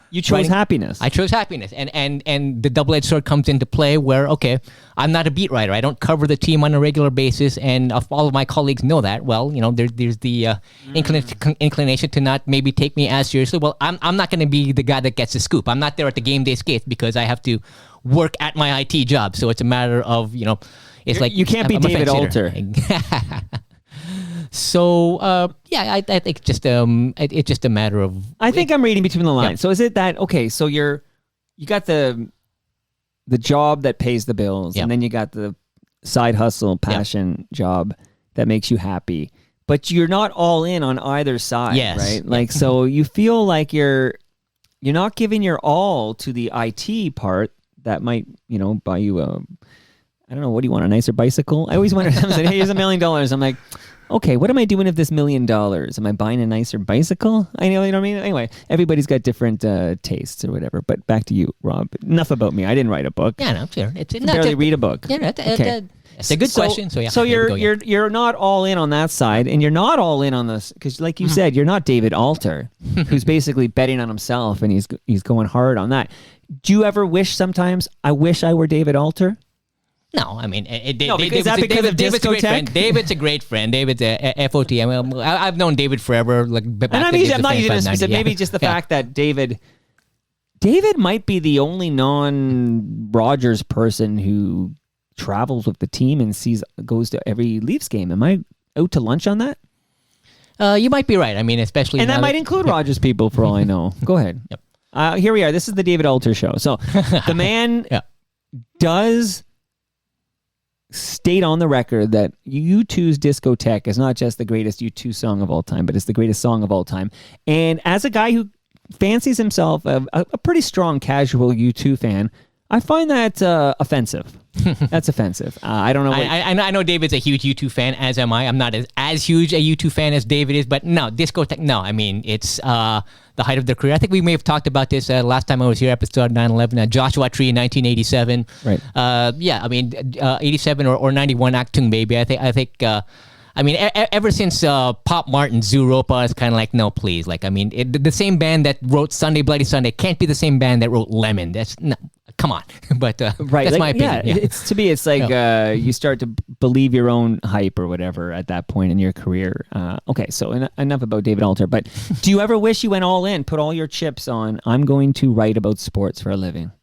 You chose happiness. I chose happiness, and the double-edged sword comes into play where, okay, I'm not a beat writer. I don't cover the team on a regular basis, and all of my colleagues know that. Well, there's the inclination to not maybe take me as seriously. Well, I'm not going to be the guy that gets the scoop. I'm not there at the game day skates because I have to work at my IT job. So it's a matter of, it's like you can't be I'm a David fence sitter. Alter. So I think it's just a matter of. I think I'm reading between the lines. So is it that okay? So you got the job that pays the bills, and then you got the side hustle passion job that makes you happy. but you're not all in on either side, Yes. right? Like, so you feel like you're not giving your all to the IT part that might, buy you I don't know, what do you want, a nicer bicycle? I always wonder, someone said, hey, here's $1 million. I'm like, okay, what am I doing with this $1 million? Am I buying a nicer bicycle? You know what I mean? Anyway, everybody's got different tastes or whatever. But back to you, Rob. Enough about me. I didn't write a book. Yeah, no, sure. It's I barely read a book. Yeah, it's a good question. So yeah. So there we go, you're not all in on that side, and you're not all in on this because, like you said, you're not David Alter, who's basically betting on himself, and he's going hard on that. Do you ever wish sometimes, I wish I were David Alter? No, I mean, David's a great friend. David's a great friend. David's a FOT. I mean, I've known David forever. Like, and I'm not using this specific. Maybe just the fact that David might be the only non-Rogers person who travels with the team and goes to every Leafs game. Am I out to lunch on that? You might be right. I mean, especially, and that might include Rogers people for all I know. Go ahead. Yep. Here we are. This is the David Alter show. So the man does state on the record that U2's Discotheque is not just the greatest U2 song of all time, but it's the greatest song of all time. And as a guy who fancies himself a pretty strong casual U2 fan, I find that offensive. That's offensive. I don't know. I know David's a huge U2 fan, as am I. I'm not as huge a U2 fan as David is, but no, Discotheque, no. I mean, it's the height of their career. I think we may have talked about this last time I was here, episode 9/11, Joshua Tree in 1987. Right. Yeah, I mean, 87 or 91, Actung Baby. I think I mean, ever since Pop Martin, Zooropa, it's kind of like, no, please. Like, I mean, the same band that wrote Sunday Bloody Sunday can't be the same band that wrote Lemon. That's no, come on. But right, that's like, my opinion. Yeah, it's to me, it's like you start to believe your own hype or whatever at that point in your career. Okay, so enough about David Alter. But do you ever wish you went all in, put all your chips on, I'm going to write about sports for a living?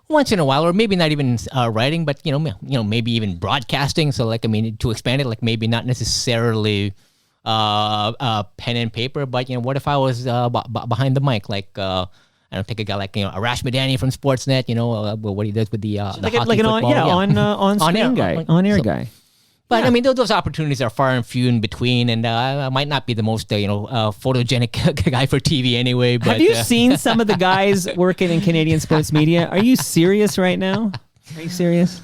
Once in a while, or maybe not even writing, but maybe even broadcasting. So, like, I mean, to expand it, like maybe not necessarily pen and paper, but what if I was behind the mic, like I don't think a guy like Arash Madani from Sportsnet, what he does with the hockey football, on air guy. But I mean, those opportunities are far and few in between, and I might not be the most photogenic guy for TV anyway. But, have you seen some of the guys working in Canadian sports media? Are you serious right now? Are you serious?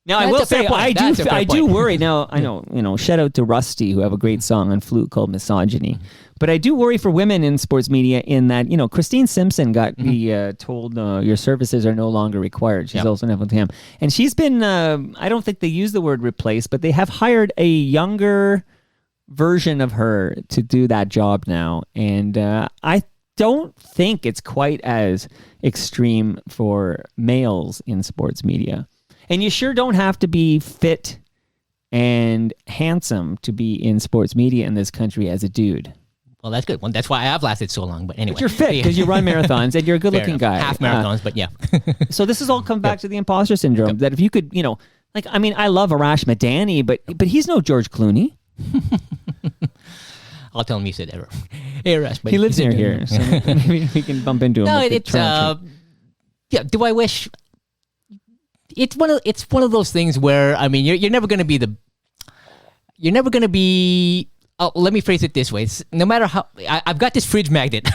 Now I will say I do worry. Now I know shout out to Rusty, who have a great song on flute called Misogyny. But I do worry for women in sports media in that, Christine Simpson got told your services are no longer required. She's also an FOTM. And she's been, I don't think they use the word replaced, but they have hired a younger version of her to do that job now. And I don't think it's quite as extreme for males in sports media. And you sure don't have to be fit and handsome to be in sports media in this country as a dude. Well, that's good. Well, that's why I have lasted so long. But anyway. But you're fit because you run marathons and you're a good-looking guy. Half marathons, but yeah. So this has all come back to the imposter syndrome, that if you could, I love Arash Madani, but he's no George Clooney. I'll tell him you said error. Arash, but he lives near here, so maybe we can bump into him. No, it's do I wish... It's one of those things where, I mean, you're never going to be let me phrase it this way. No matter how... I've got this fridge magnet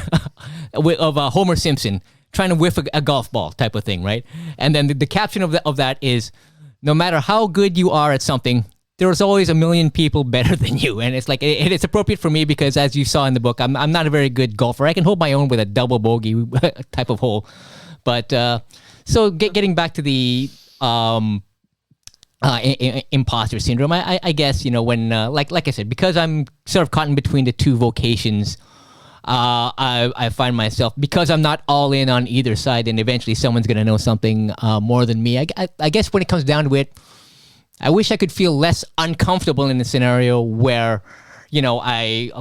of Homer Simpson trying to whiff a golf ball type of thing, right? And then the caption of that is, no matter how good you are at something, there's always a million people better than you. And it's like, it's appropriate for me because, as you saw in the book, I'm not a very good golfer. I can hold my own with a double bogey type of hole. But so getting back to the... imposter syndrome. I guess when like I said, because I'm sort of caught in between the two vocations, I find myself, because I'm not all in on either side, and eventually someone's gonna know something more than me. I guess when it comes down to it, I wish I could feel less uncomfortable in a scenario where I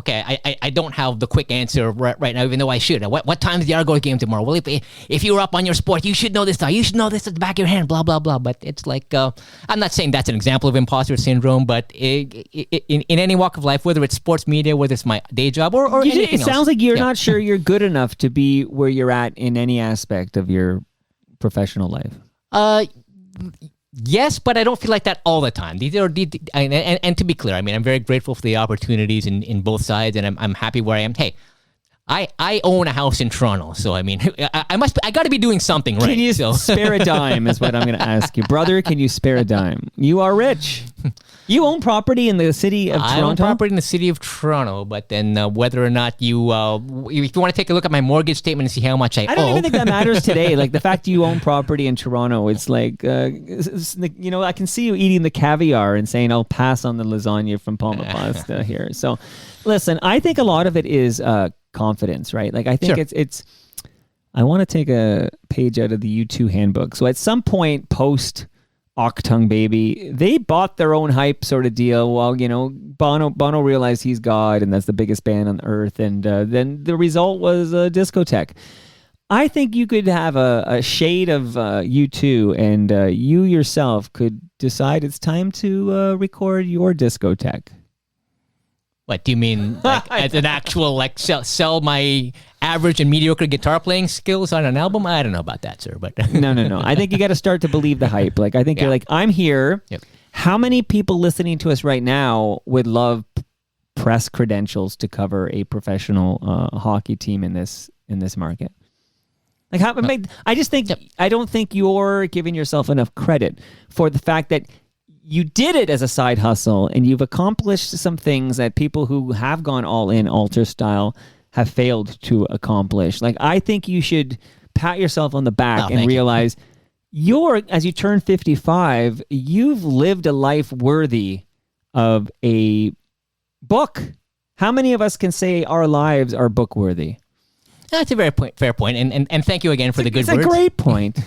don't have the quick answer right now, even though I should. What time is the Argos game tomorrow? Well, if you were up on your sport, you should know this stuff. You should know this at the back of your hand, blah, blah, blah. But it's like, I'm not saying that's an example of imposter syndrome, but in any walk of life, whether it's sports media, whether it's my day job or anything else. It sounds like you're not sure you're good enough to be where you're at in any aspect of your professional life. Yes, but I don't feel like that all the time. And to be clear, I mean, I'm very grateful for the opportunities in both sides, and I'm happy where I am. Hey, I own a house in Toronto, so I mean, I got to be doing something right. Can you spare a dime? Is what I'm going to ask you, brother. Can you spare a dime? You are rich. You own property in the city of Toronto? I own property in the city of Toronto, but then whether or not if you want to take a look at my mortgage statement and see how much I owe. I don't even think that matters today. Like the fact you own property in Toronto, it's like, I can see you eating the caviar and saying, I'll pass on the lasagna from Palma Pasta here. So listen, I think a lot of it is confidence, right? Like I think it's I want to take a page out of the U2 handbook. So at some point post Octung Baby, they bought their own hype sort of deal. Well, Bono realized he's God and that's the biggest band on earth. And then the result was a discotheque. I think you could have a shade of U2 and you yourself could decide it's time to record your discotheque. What do you mean? Like as an actual sell my average and mediocre guitar playing skills on an album? I don't know about that, sir. But no. I think you got to start to believe the hype. Like I think you're like, I'm here. Yep. How many people listening to us right now would love press credentials to cover a professional hockey team in this market? Like how? I just think I don't think you're giving yourself enough credit for the fact that you did it as a side hustle and you've accomplished some things that people who have gone all in altar style have failed to accomplish. Like, I think you should pat yourself on the back and realize as you turn 55, you've lived a life worthy of a book. How many of us can say our lives are book worthy? That's a very fair point. And thank you again for the good words. It's a great point.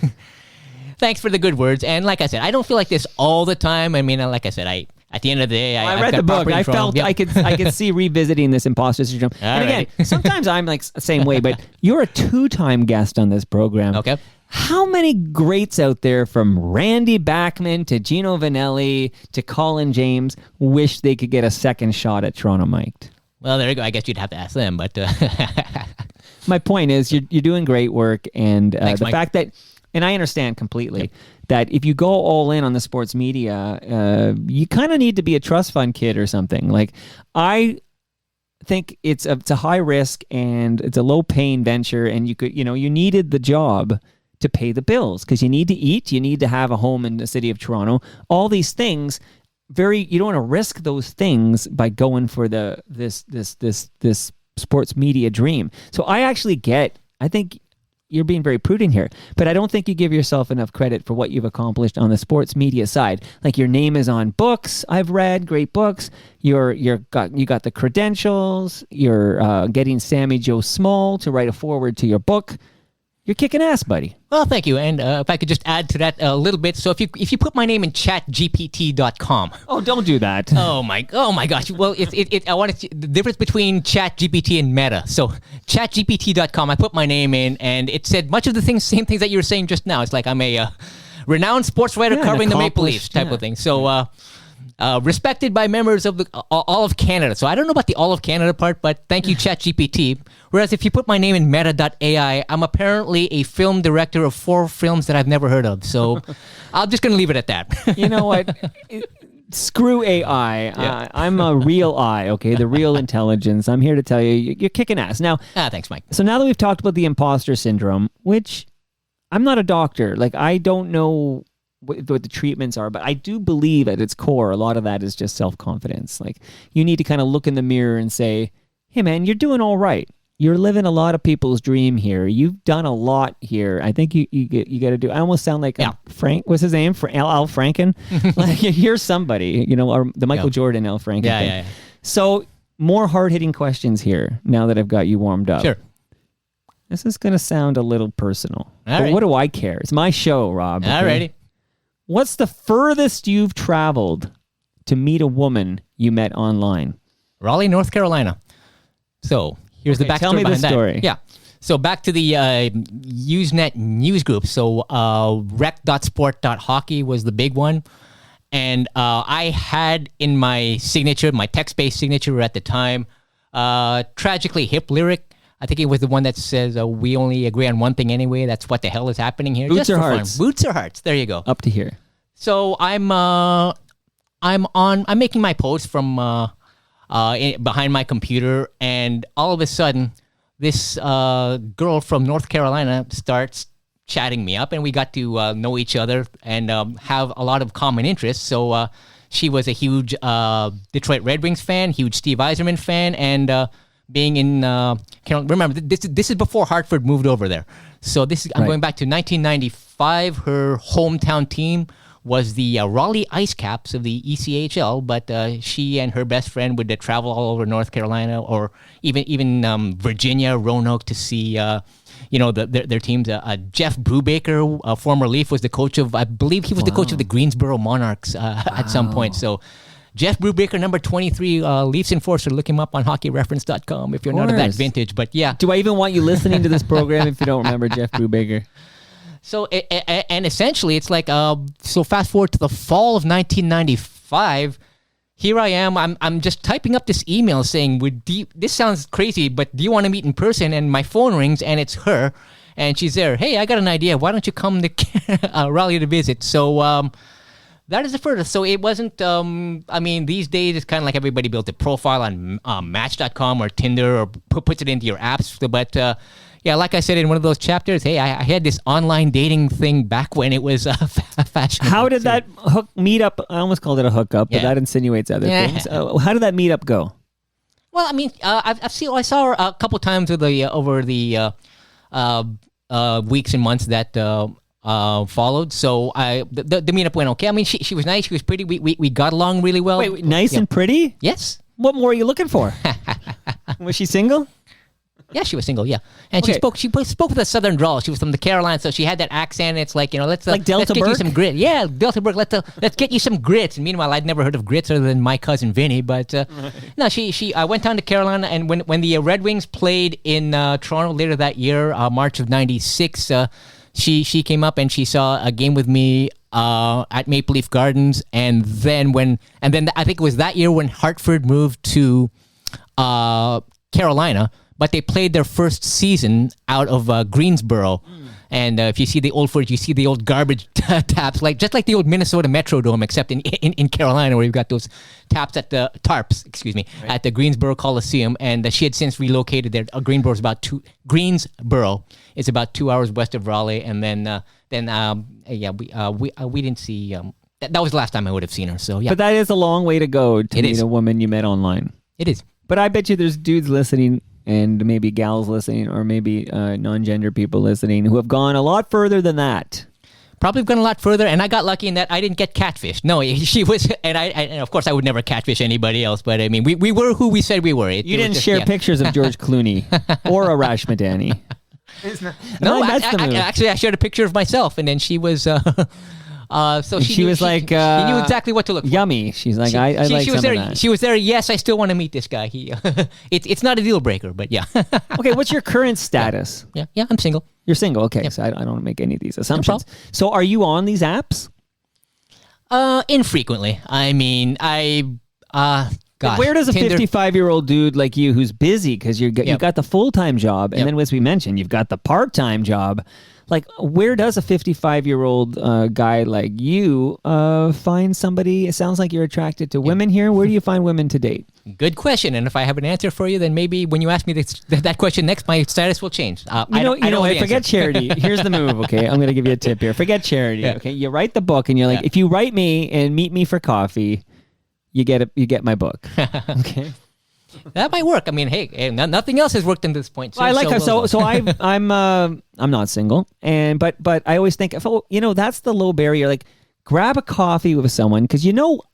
Thanks for the good words. And like I said, I don't feel like this all the time. I mean, like I said, at the end of the day, I read the book. I felt I could see revisiting this imposter syndrome. And again, sometimes I'm like the same way, but you're a 2-time guest on this program. Okay. How many greats out there from Randy Bachman to Gino Vanelli to Colin James wish they could get a second shot at Toronto Mic'd? Well, there you go. I guess you'd have to ask them, but my point is you're doing great work, and Thanks, the Mike. fact that, and I understand completely that if you go all in on the sports media, you kind of need to be a trust fund kid or something. Like, I think it's a high risk and it's a low paying venture, and you needed the job to pay the bills because you need to eat, you need to have a home in the city of Toronto. All these things, you don't want to risk those things by going for this sports media dream. So I think you're being very prudent here, but I don't think you give yourself enough credit for what you've accomplished on the sports media side. Like, your name is on books I've read, great books. You got the credentials. You're getting Sammy Joe Small to write a foreword to your book. You're kicking ass, buddy. Well, thank you. And if I could just add to that a little bit. So if you put my name in chatgpt.com. Oh, don't do that. Oh my gosh. Well, I wanted to, the difference between ChatGPT and Meta. So chatgpt.com, I put my name in and it said much of the same things that you were saying just now. It's like I'm a renowned sports writer covering the Maple Leafs type of thing. So respected by members of all of Canada. So I don't know about the all of Canada part, but thank you, ChatGPT. Whereas if you put my name in meta.ai, I'm apparently a film director of 4 films that I've never heard of. So I'm just going to leave it at that. You know what? Screw AI. Yeah. I'm a real I, okay? The real intelligence. I'm here to tell you, you're kicking ass. Now, thanks, Mike. So now that we've talked about the imposter syndrome, which I'm not a doctor. Like, I don't know what the treatments are, but I do believe at its core, a lot of that is just self-confidence. Like, you need to kind of look in the mirror and say, hey man, you're doing all right. You're living a lot of people's dream here. You've done a lot here. I think you got to do. I almost sound like Frank. What's his name? Al Franken. Like, you're somebody, or the Michael Jordan Al Franken. Yeah. So more hard-hitting questions here. Now that I've got you warmed up. Sure. This is going to sound a little personal. All but right. What do I care? It's my show, Rob. Okay? Alrighty. What's the furthest you've traveled to meet a woman you met online? Raleigh, North Carolina. So here's the backstory tell me the behind that. story. Yeah. So back to the Usenet news group. So rec.sport.hockey was the big one. And I had in my signature, my text-based signature at the time, tragically hip lyric. I think it was the one that says, we only agree on one thing anyway. That's what the hell is happening here. Boots or hearts? Boots or hearts. There you go. Up to here. So I'm making my post from behind my computer, and all of a sudden, this girl from North Carolina starts chatting me up, and we got to know each other and have a lot of common interests. So she was a huge Detroit Red Wings fan, huge Steve Yzerman fan, and being in remember this is before Hartford moved over there. So I'm going back to 1995. Her hometown team was the Raleigh Ice Caps of the ECHL, but she and her best friend would travel all over North Carolina or even Virginia, Roanoke to see their teams. Jeff Brubaker, a former Leaf, was the coach of, I believe he was the coach of the Greensboro Monarchs at some point. So Jeff Brubaker, number 23, Leafs enforcer. Look him up on hockeyreference.com if you're not of that vintage. But yeah. Do I even want you listening to this program if you don't remember Jeff Brubaker? So, and essentially, it's like, so fast forward to the fall of 1995, here I am, I'm just typing up this email saying, this sounds crazy, but do you want to meet in person? And my phone rings, and it's her, and she's there. Hey, I got an idea. Why don't you come to Raleigh to visit? So, that is the furthest. So it wasn't, these days, it's kind of like everybody built a profile on Match.com or Tinder or puts it into your apps, but... yeah, like I said in one of those chapters, hey, I had this online dating thing back when it was fashionable. How did that meetup? I almost called it a hookup, but that insinuates other things. How did that meetup go? Well, I mean, I saw her a couple times over the weeks and months that followed. So the meetup went okay. I mean, she was nice. She was pretty. We got along really well. Wait, nice and pretty? Yes. What more are you looking for? Was she single? Yeah, she was single. Yeah, and she spoke with a southern drawl. She was from the Carolinas, so she had that accent. It's like, let's like Delta get Burke? You some grit. Yeah, Delta Burke. Let's get you some grits. And meanwhile, I'd never heard of grits other than my cousin Vinny. But no, she went down to Carolina, and when the Red Wings played in Toronto later that year, March of '96, she came up and she saw a game with me at Maple Leaf Gardens, and then I think it was that year when Hartford moved to Carolina. But they played their first season out of Greensboro. And if you see the old footage, you see the old garbage taps, just like the old Minnesota Metrodome, except in Carolina, where you've got those taps at the tarps, at the Greensboro Coliseum. And she had since relocated there. Greensboro is about 2 hours west of Raleigh. And we didn't see. That was the last time I would have seen her. So yeah. But that is a long way to go to meet a woman you met online. It is. But I bet you there's dudes listening, and maybe gals listening, or maybe non-gender people listening, who have gone a lot further than that. Probably gone a lot further, and I got lucky in that I didn't get catfished. No, she was, and of course I would never catfish anybody else, but I mean, we were who we said we were. You didn't share pictures of George Clooney or Arash Madani. No, actually I shared a picture of myself, and then she was... so she was like, she knew exactly what to look for. Yummy. She's like, I like some of that. She was there. Yes, I still want to meet this guy. It's not a deal breaker, but yeah. Okay, what's your current status? Yeah, I'm single. You're single. Okay, so I don't make any of these assumptions. No, so are you on these apps? Infrequently. I mean, gosh, where does a 55-year-old dude like you, who's busy because you've got the full-time job, and then as we mentioned, you've got the part-time job. Like, where does a 55-year-old guy like you find somebody? It sounds like you're attracted to women here. Where do you find women to date? Good question. And if I have an answer for you, then maybe when you ask me that question next, my status will change. Forget charity. Here's the move, okay? I'm going to give you a tip here. Forget charity, okay? You write the book, and you're like, if you write me and meet me for coffee, you get my book, okay? That might work. I mean, hey, nothing else has worked at this point. I like her. So I'm not single, but I always think, that's the low barrier. Like, grab a coffee with someone, because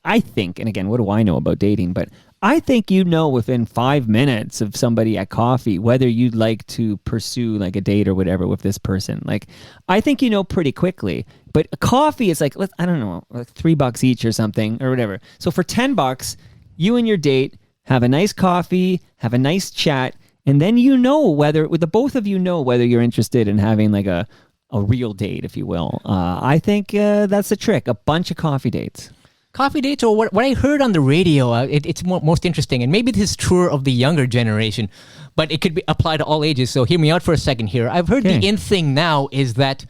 I think, and again, what do I know about dating? But I think within 5 minutes of somebody at coffee whether you'd like to pursue like a date or whatever with this person. Like, I think pretty quickly. But a coffee is like, I don't know, like $3 each or something or whatever. So for $10, you and your date have a nice coffee, have a nice chat, and then whether the both of you know whether you're interested in having like a real date, if you will. I think that's the trick. A bunch of coffee dates. Coffee dates, or what I heard on the radio, it's most interesting, and maybe this is truer of the younger generation, but it could be applied to all ages. So hear me out for a second here. I've heard the in thing now is that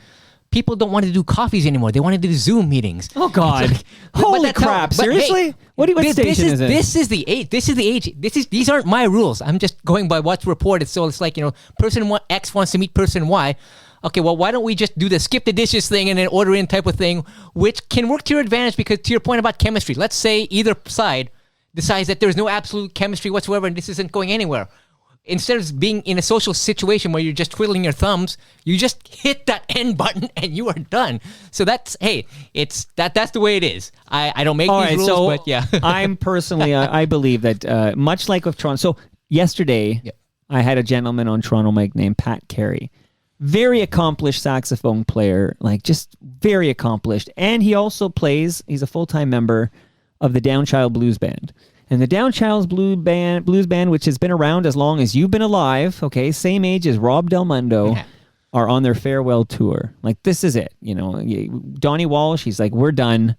people don't want to do coffees anymore. They want to do Zoom meetings. Oh God! Holy crap! Seriously? What station is it? This is the age. This is the age. These aren't my rules. I'm just going by what's reported. So it's like, person X wants to meet person Y. Okay, well, why don't we just do the skip the dishes thing and then order in type of thing, which can work to your advantage because to your point about chemistry, let's say either side decides that there's no absolute chemistry whatsoever and this isn't going anywhere. Instead of being in a social situation where you're just twiddling your thumbs, you just hit that end button and you are done. So that's the way it is. I don't make these rules, but yeah. I'm personally, I believe that much like with Toronto. So yesterday, I had a gentleman on Toronto Mike named Pat Carey. Very accomplished saxophone player, like just very accomplished. And he also he's a full-time member of the Downchild Blues Band. And the Downchild Blues Band, which has been around as long as you've been alive, okay, same age as Rob Del Mundo, are on their farewell tour. Like, this is it. Donnie Walsh, he's like, we're done.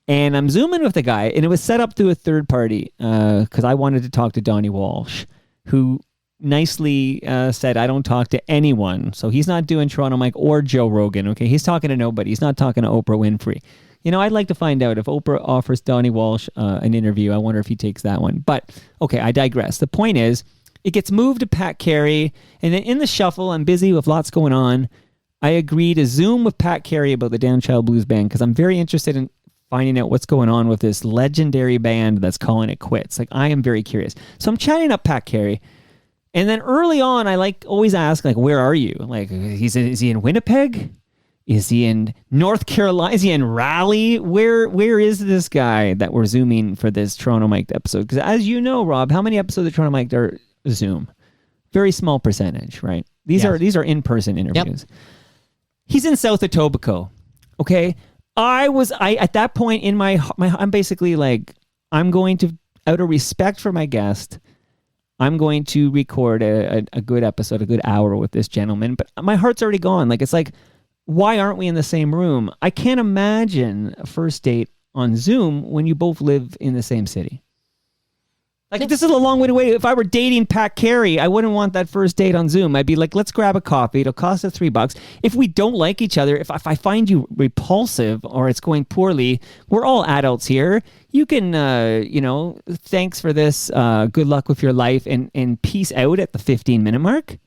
And I'm Zooming with the guy, and it was set up through a third party because I wanted to talk to Donnie Walsh, who nicely said, I don't talk to anyone. So he's not doing Toronto Mike or Joe Rogan, okay? He's talking to nobody. He's not talking to Oprah Winfrey. I'd like to find out if Oprah offers Donnie Walsh an interview. I wonder if he takes that one. But, okay, I digress. The point is, it gets moved to Pat Carey, and then in the shuffle, I'm busy with lots going on. I agree to Zoom with Pat Carey about the Downchild Blues Band because I'm very interested in finding out what's going on with this legendary band that's calling it quits. Like, I am very curious. So I'm chatting up Pat Carey. And then early on, I always ask, where are you? Like, is he in Winnipeg? Is he in North Carolina? Is he in Raleigh? Where is this guy that we're Zooming for this Toronto Mic'd episode? Because as you know, Rob, how many episodes of Toronto Mic'd are Zoom? Very small percentage, right? These are in-person interviews. Yep. He's in South Etobicoke, okay? I at that point in my I'm basically like, I'm going to, out of respect for my guest, I'm going to record a good episode, a good hour with this gentleman, but my heart's already gone. Like, it's like, why aren't we in the same room? I can't imagine a first date on Zoom when you both live in the same city. Like, this is a long way away. If I were dating Pat Carey, I wouldn't want that first date on Zoom. I'd be like, let's grab a coffee. It'll cost us $3. If we don't like each other, if I find you repulsive or it's going poorly, we're all adults here. You can, thanks for this. Good luck with your life and peace out at the 15-minute mark.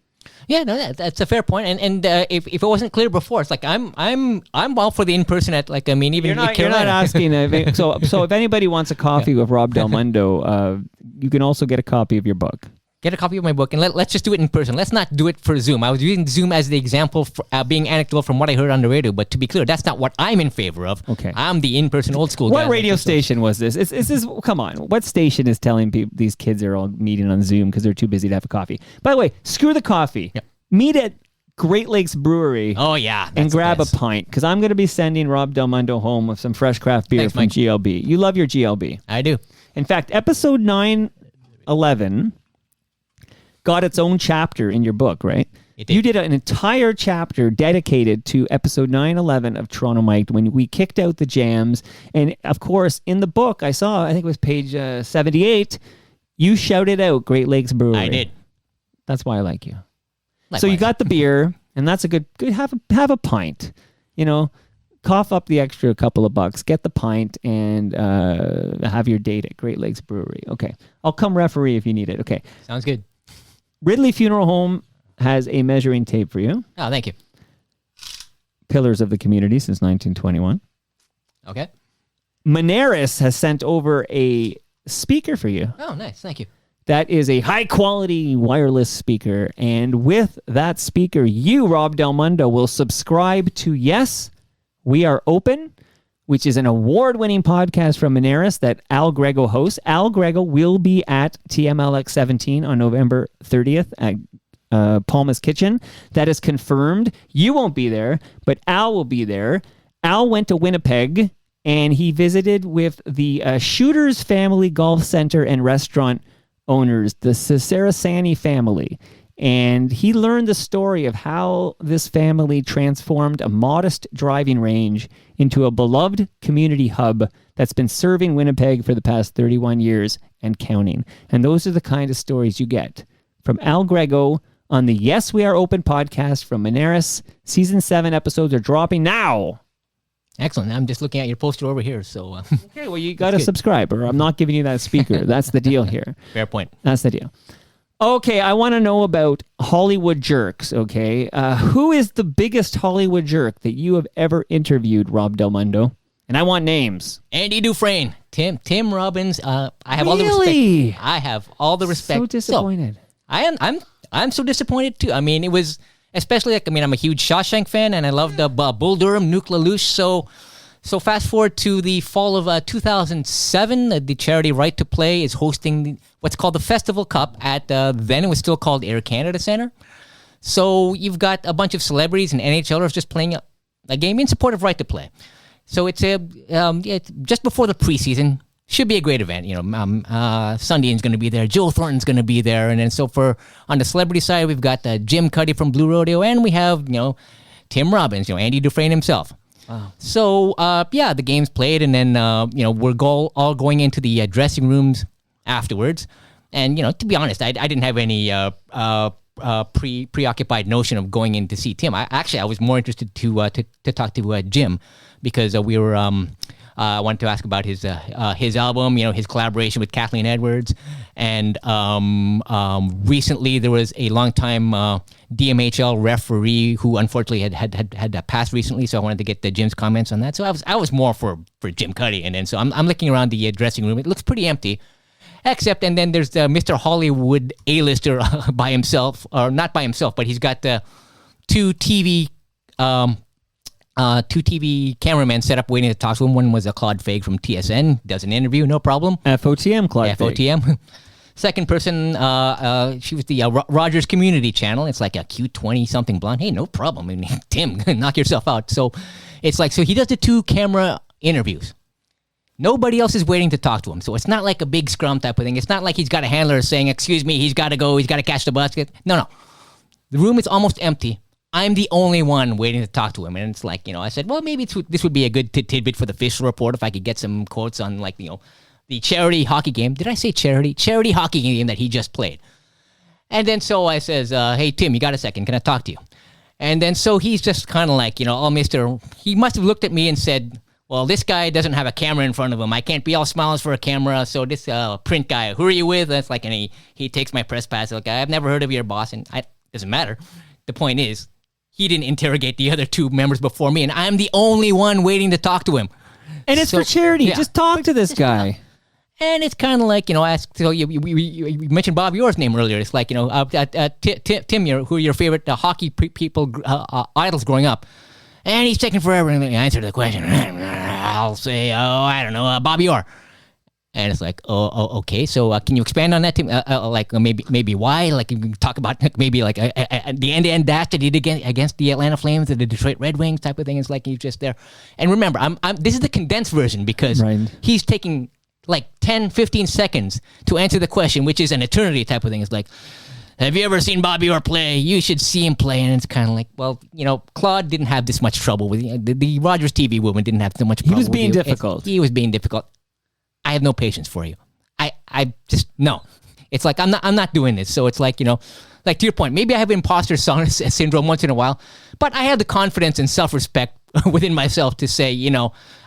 Yeah, no, that's a fair point. And if it wasn't clear before, it's like I'm all for the in-person even you're not asking. So if anybody wants a coffee with Rob Del Mundo, you can also get a copy of your book. Get a copy of my book, and let's just do it in person. Let's not do it for Zoom. I was using Zoom as the example for being anecdotal from what I heard on the radio, but to be clear, that's not what I'm in favor of. Okay. I'm the in-person old school guy. What radio station was this? Is this, come on, what station is telling people these kids are all meeting on Zoom because they're too busy to have a coffee? By the way, screw the coffee. Yep. Meet at Great Lakes Brewery. Oh, yeah. And grab a pint, because I'm going to be sending Rob Del Mundo home with some fresh craft beer from Mike. GLB. You love your GLB. I do. In fact, episode 911 got its own chapter in your book, right? It did. You did an entire chapter dedicated to episode 911 of Toronto Mic'd when we kicked out the jams. And, of course, in the book, I think it was page 78, you shouted out Great Lakes Brewery. I did. That's why I like you. Likewise. So you got the beer, and that's a good have a pint. Cough up the extra couple of bucks, get the pint, and have your date at Great Lakes Brewery. Okay. I'll come referee if you need it. Okay. Sounds good. Ridley Funeral Home has a measuring tape for you. Oh, thank you. Pillars of the community since 1921. Okay. Moneris has sent over a speaker for you. Oh, nice. Thank you. That is a high-quality wireless speaker. And with that speaker, you, Rob Del Mundo, will subscribe to Yes, We Are Open, which is an award-winning podcast from Moneris that Al Grego hosts. Al Grego will be at TMLX 17 on November 30th at Palma's Kitchen. That is confirmed. You won't be there, but Al will be there. Al went to Winnipeg, and he visited with the Shooters Family Golf Center and Restaurant owners, the Sarasani family. And he learned the story of how this family transformed a modest driving range into a beloved community hub that's been serving Winnipeg for the past 31 years and counting. And those are the kind of stories you get from Al Grego on the Yes We Are Open podcast from Moneris. Season 7 episodes are dropping now. Excellent. I'm just looking at your poster over here. So Okay, well, you got to subscribe, or I'm not giving you that speaker. That's the deal here. fair point. That's the deal. Okay, I want to know about Hollywood jerks, okay? Who is the biggest Hollywood jerk that you have ever interviewed, Rob Del Mundo? And I want names. Andy Dufresne, Tim Robbins. I have all the Really? respect. I have all the respect. So disappointed. I'm so disappointed too. I mean, it was especially like, I mean, I'm a huge Shawshank fan, and I loved Bull Durham, Nuke LaLoosh. So fast forward to the fall of 2007, the charity Right to Play is hosting what's called the Festival Cup at, then it was still called Air Canada Centre. So you've got a bunch of celebrities and NHLers just playing a game in support of Right to Play. So it's it's just before the preseason. Should be a great event. You know, Sundin's going to be there. Joe Thornton's going to be there. And then so on the celebrity side, we've got Jim Cuddy from Blue Rodeo, and we have, Tim Robbins, Andy Dufresne himself. Wow. So, the game's played, and then, we're all going into the dressing rooms afterwards. And, to be honest, I didn't have any preoccupied notion of going in to see Tim. I was more interested to talk to Jim, because we were I wanted to ask about his album, his collaboration with Kathleen Edwards, and recently there was a longtime DMHL referee who unfortunately had passed recently, so I wanted to get Jim's comments on that. So I was more for Jim Cuddy, and then so I'm looking around the dressing room. It looks pretty empty, and then there's Mr. Hollywood A-lister by himself, or not by himself, but he's got two TV cameramen set up waiting to talk to him. One was Claude Fague from TSN, does an interview, no problem. FOTM, Claude Fague. FOTM. Second person, she was the Rogers Community Channel. It's like a cute 20-something blonde. Hey, no problem. I mean, Tim, knock yourself out. So it's like, so he does the 2-camera interviews. Nobody else is waiting to talk to him. So it's not like a big scrum type of thing. It's not like he's got a handler saying, excuse me, he's got to go, he's got to catch the basket. No. The room is almost empty. I'm the only one waiting to talk to him. And it's like, I said, well, maybe this would be a good tidbit for the official report if I could get some quotes on, like, the charity hockey game. Did I say charity? Charity hockey game that he just played. And then so I says, hey, Tim, you got a second? Can I talk to you? And then so he's just kind of like, he must have looked at me and said, well, this guy doesn't have a camera in front of him. I can't be all smiles for a camera. So this print guy, who are you with? That's like, and he takes my press pass. Like, I've never heard of your boss. And it doesn't matter. The point is, he didn't interrogate the other 2 members before me, and I'm the only one waiting to talk to him. And it's for charity. Yeah. Just talk to this guy. And it's kind of like, so you mentioned Bob Orr's name earlier. It's like, Tim, who are your favorite hockey people, idols growing up? And he's taking forever to answer the question. I'll say, I don't know, Bobby Orr. And it's like, okay. So can you expand on that, Tim? Maybe why? Like, you can talk about maybe like the end-to-end dash that he did against the Atlanta Flames or the Detroit Red Wings type of thing. It's like he's just there. And remember, this is the condensed version, because he's taking like 10, 15 seconds to answer the question, which is an eternity type of thing. It's like, have you ever seen Bobby Orr play? You should see him play. And it's kind of like, well, Claude didn't have this much trouble with the Rogers TV woman didn't have so much trouble. He was being difficult. He was being difficult. I have no patience for you. I just, no. It's like, I'm not doing this. So it's like, like to your point, maybe I have imposter syndrome once in a while, but I have the confidence and self-respect within myself to say,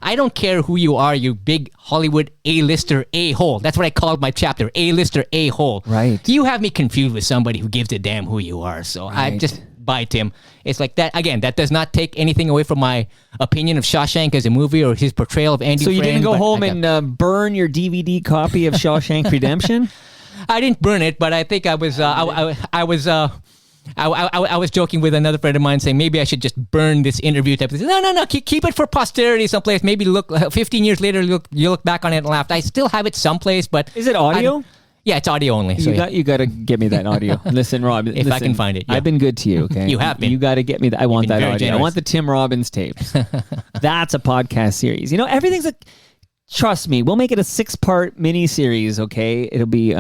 I don't care who you are, you big Hollywood A-lister A-hole. That's what I called my chapter, A-lister A-hole. Right. You have me confused with somebody who gives a damn who you are. So I just... Bye, Tim. It's like that. Again, that does not take anything away from my opinion of Shawshank as a movie or his portrayal of Andy. So you didn't go home and burn your DVD copy of Shawshank Redemption? I didn't burn it, but I think I was joking with another friend of mine, saying maybe I should just burn this interview type of thing. No. Keep it for posterity someplace. Maybe look 15 years later, you look back on it and laugh. I still have it someplace, but is it audio? Yeah, it's audio only. So you got to get me that audio. Listen, Rob. If I can find it. Yeah. I've been good to you, okay? You have been. You got to get me that. I want that audio. Generous. I want the Tim Robbins tapes. That's a podcast series. Everything's trust me, we'll make it a 6-part mini-series, okay? It'll be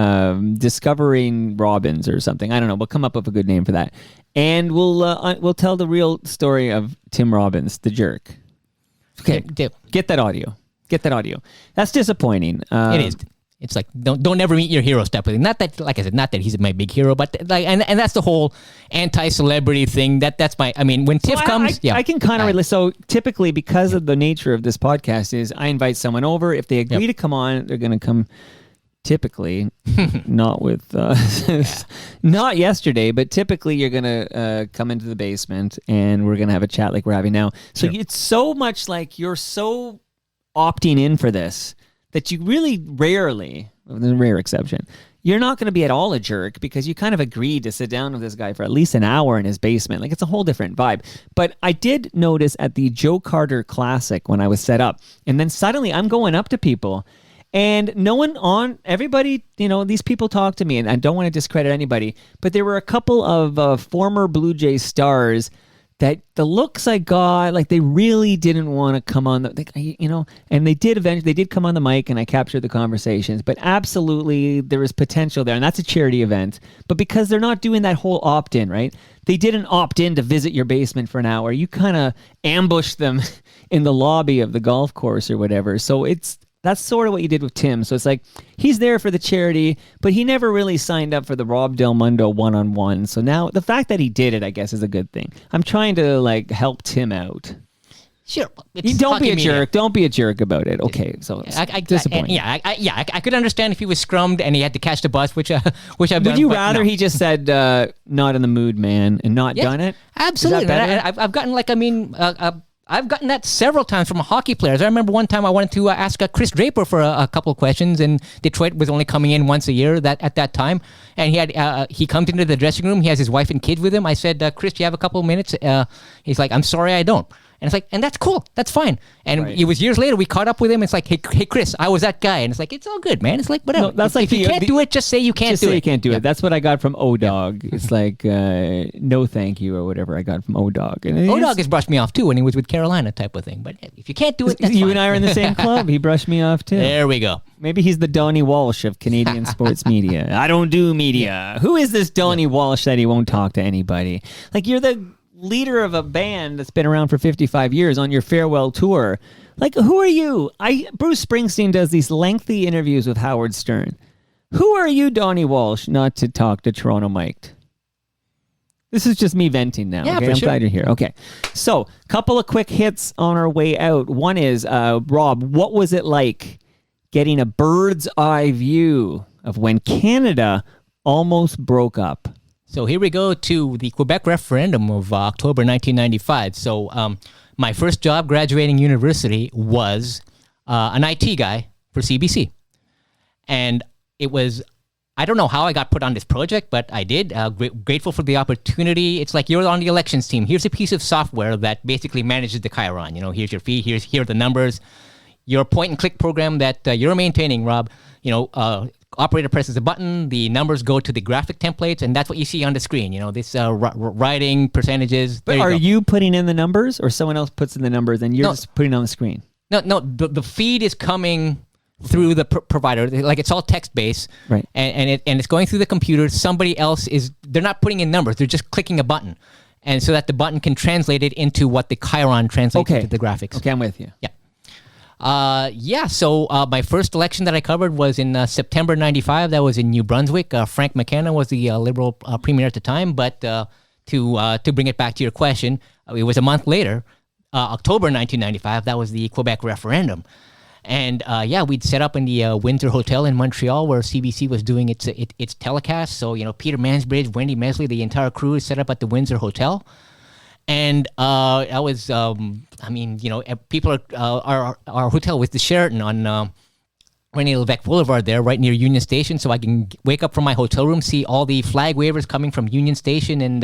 Discovering Robbins or something. I don't know. We'll come up with a good name for that. And we'll tell the real story of Tim Robbins, the jerk. Okay, get that audio. Get that audio. That's disappointing. It is. It's like don't ever meet your heroes type of thing. Not that, like I said, not that he's my big hero, but like, and that's the whole anti-celebrity thing. That's my. I mean, when Tiff comes, I can kind of relate. So typically, because of the nature of this podcast, is I invite someone over. If they agree to come on, they're going to come. Typically, not with not yesterday, but typically you're going to come into the basement and we're going to have a chat like we're having now. So it's so much like you're so opting in for this that you really rarely, with a rare exception, you're not going to be at all a jerk because you kind of agreed to sit down with this guy for at least an hour in his basement. Like, it's a whole different vibe. But I did notice at the Joe Carter Classic when I was set up, and then suddenly I'm going up to people and everybody, these people talk to me, and I don't want to discredit anybody, but there were a couple of former Blue Jay stars that the looks I got, like they really didn't want to come on and they did come on the mic and I captured the conversations, but absolutely there was potential there, and that's a charity event. But because they're not doing that whole opt-in, right? They didn't opt in to visit your basement for an hour. You kind of ambushed them in the lobby of the golf course or whatever. So that's sort of what you did with Tim. So it's like he's there for the charity, but he never really signed up for the Rob Del Mundo one-on-one. So now the fact that he did it, I guess, is a good thing. I'm trying to help Tim out. Sure. Don't be a jerk. Don't be a jerk about it. Okay, so disappointing. I could understand if he was scrummed and he had to catch the bus, which I've done. Would you rather he just said, not in the mood, man, and not done it? Absolutely. I've gotten I've gotten that several times from hockey players. I remember one time I wanted to ask Chris Draper for a couple of questions, and Detroit was only coming in once a year at that time. And he comes into the dressing room. He has his wife and kids with him. I said, Chris, do you have a couple of minutes? He's like, I'm sorry, I don't. And it's like, and that's cool. That's fine. And It was years later, we caught up with him. It's like, hey, Chris, I was that guy. And it's like, it's all good, man. It's like, whatever. No, that's if you can't do it, just say you can't do it. Just say you can't do it. That's what I got from O-Dog. It's like, no thank you or whatever I got from O-Dog. O-Dog has brushed me off too when he was with Carolina type of thing. But if you can't do it, that's you fine. And I are in the same club. He brushed me off too. There we go. Maybe he's the Donnie Walsh of Canadian sports media. I don't do media. Who is this Donnie Walsh that he won't talk to anybody? Like, you're the leader of a band that's been around for 55 years on your farewell tour. Like, who are you? Bruce Springsteen does these lengthy interviews with Howard Stern. Who are you, Donnie Walsh, not to talk to Toronto Mic'd? This is just me venting now. Yeah, okay? for I'm sure. glad you're here. Okay. So, couple of quick hits on our way out. One is, Rob, what was it like getting a bird's eye view of when Canada almost broke up? So here we go to the Quebec referendum of October 1995. So my first job graduating university was an IT guy for CBC. And it was, I don't know how I got put on this project, but I did. Grateful for the opportunity. It's like you're on the elections team. Here's a piece of software that basically manages the Chiron. Here's your fee, here are the numbers. Your point-and-click program that you're maintaining, Rob, operator presses a button, the numbers go to the graphic templates, and that's what you see on the screen. This writing percentages. But are you putting in the numbers, or someone else puts in the numbers and you're just putting it on the screen? No. The feed is coming through the provider. Like, it's all text-based, right? And it's going through the computer. Somebody else they're not putting in numbers. They're just clicking a button, and so that the button can translate it into what the Chiron translates into the graphics. Okay, I'm with you. Yeah. So my first election that I covered was in September 95. That was in New Brunswick. Frank McKenna was the Liberal premier at the time. But to bring it back to your question, it was a month later, October 1995. That was the Quebec referendum. And we'd set up in the Windsor Hotel in Montreal where CBC was doing its telecast. So, Peter Mansbridge, Wendy Mesley, the entire crew is set up at the Windsor Hotel. And I was, people our hotel was the Sheraton on René Lévesque Boulevard there, right near Union Station. So I can wake up from my hotel room, see all the flag wavers coming from Union Station and,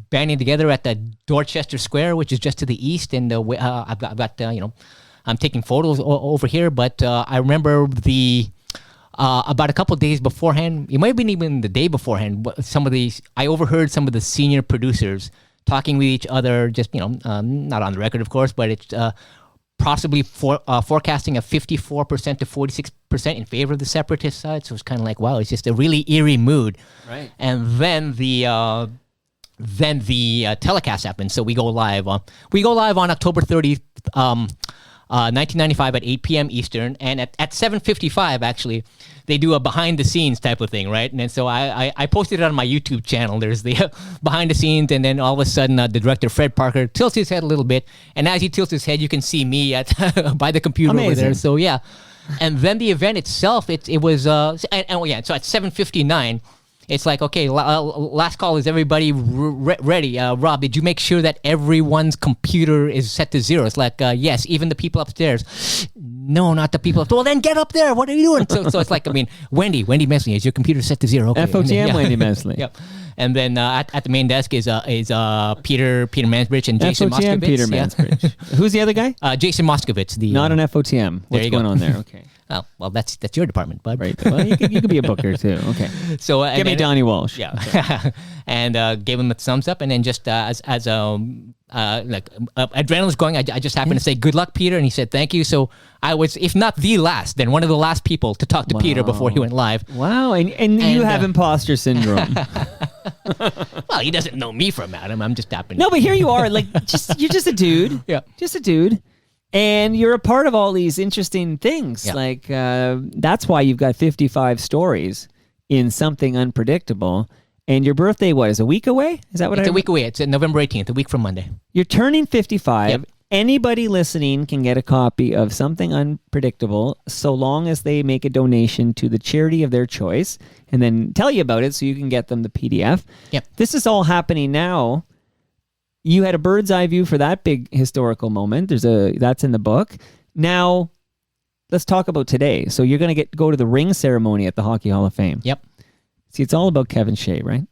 banding together at the Dorchester Square, which is just to the east. And I've got I'm taking photos over here. But I remember about a couple of days beforehand, it might have been even the day beforehand, I overheard some of the senior producers talking with each other, just, not on the record, of course, but it's possibly forecasting a 54% to 46% in favor of the separatist side. So it's kind of like, wow, it's just a really eerie mood. Right. And then the telecast happened. So we go live. On October 30th. 1995 at 8 p.m. Eastern, and at 7:55 actually, they do a behind the scenes type of thing, right? And then so I posted it on my YouTube channel. There's the behind the scenes, and then all of a sudden the director Fred Parker tilts his head a little bit, and as he tilts his head, you can see me at by the computer over there. So yeah, and then the event itself, it was so at 7:59. It's like, okay, last call. Is everybody ready? Rob, did you make sure that everyone's computer is set to 0? It's like, yes, even the people upstairs. No, not the people upstairs. Well, then get up there. What are you doing? So it's like, I mean, Wendy Mesley, is your computer set to 0? Okay. FOTM Wendy Mesley. Yep. And then at the main desk is Peter Mansbridge and Jason FOTM Moskovitz. Peter Mansbridge. Who's the other guy? Jason Moskovitz. Not an FOTM. What's going on there? Okay. Oh, well, that's your department, bud. Right. Well, you could be a booker too. Okay. So give me Donnie Walsh. Yeah. Okay. And gave him a thumbs up, and then just adrenaline's going. I just happened to say good luck, Peter, and he said thank you. So I was, if not the last, then one of the last people to talk to Peter before he went live. Wow. And you have imposter syndrome. Well, he doesn't know me from Adam. I'm just happening. No, but here you are. Like, you're just a dude. Yeah. Just a dude. And you're a part of all these interesting things. Yeah. Like, that's why you've got 55 stories in something unpredictable. And your birthday, what, is a week away? Is that what It's a week away. It's November 18th, a week from Monday. You're turning 55. Yep. Anybody listening can get a copy of Something Unpredictable so long as they make a donation to the charity of their choice and then tell you about it so you can get them the PDF. Yep. This is all happening now. You had a bird's eye view for that big historical moment. That's in the book. Now, let's talk about today. So you're going to go to the ring ceremony at the Hockey Hall of Fame. Yep. See, it's all about Kevin Shea, right?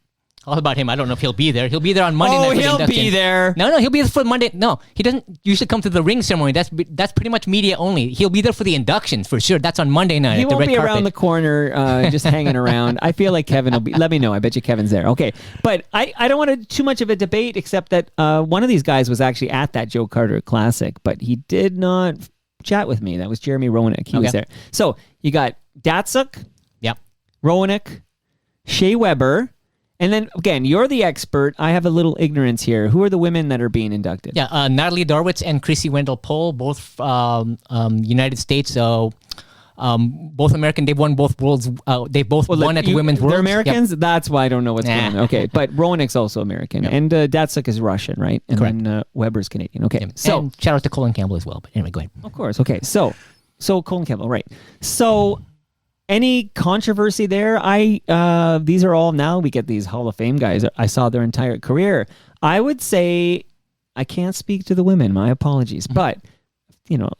All about him. I don't know if he'll be there. He'll be there on Monday night. Oh, he'll be there. No, he'll be there for Monday. No, he doesn't usually come to the ring ceremony. That's pretty much media only. He'll be there for the inductions for sure. That's on Monday night. He won't be around the corner just hanging around. I feel like Kevin will be. Let me know. I bet you Kevin's there. Okay. But I don't want too much of a debate, except that one of these guys was actually at that Joe Carter Classic, but he did not chat with me. That was Jeremy Roenick. He was there. So you got Datsuk, Yep. Roenick, Shea Weber. And then, again, you're the expert. I have a little ignorance here. Who are the women that are being inducted? Yeah, Natalie Darwitz and Chrissy Wendell Pohl, both United States. So both American. They've won both worlds. They both won at the Women's Worlds. They're Americans? Yep. That's why I don't know what's going on. Okay, but Roenick's also American. Yep. And Datsuk is Russian, right? And correct. then Weber's Canadian. Okay, Yep. so... And shout out to Colin Campbell as well. But anyway, go ahead. Of course. Okay, so Colin Campbell, right. So... Any controversy there? These are all now we get these Hall of Fame guys. I saw their entire career. I would say I can't speak to the women. My apologies, but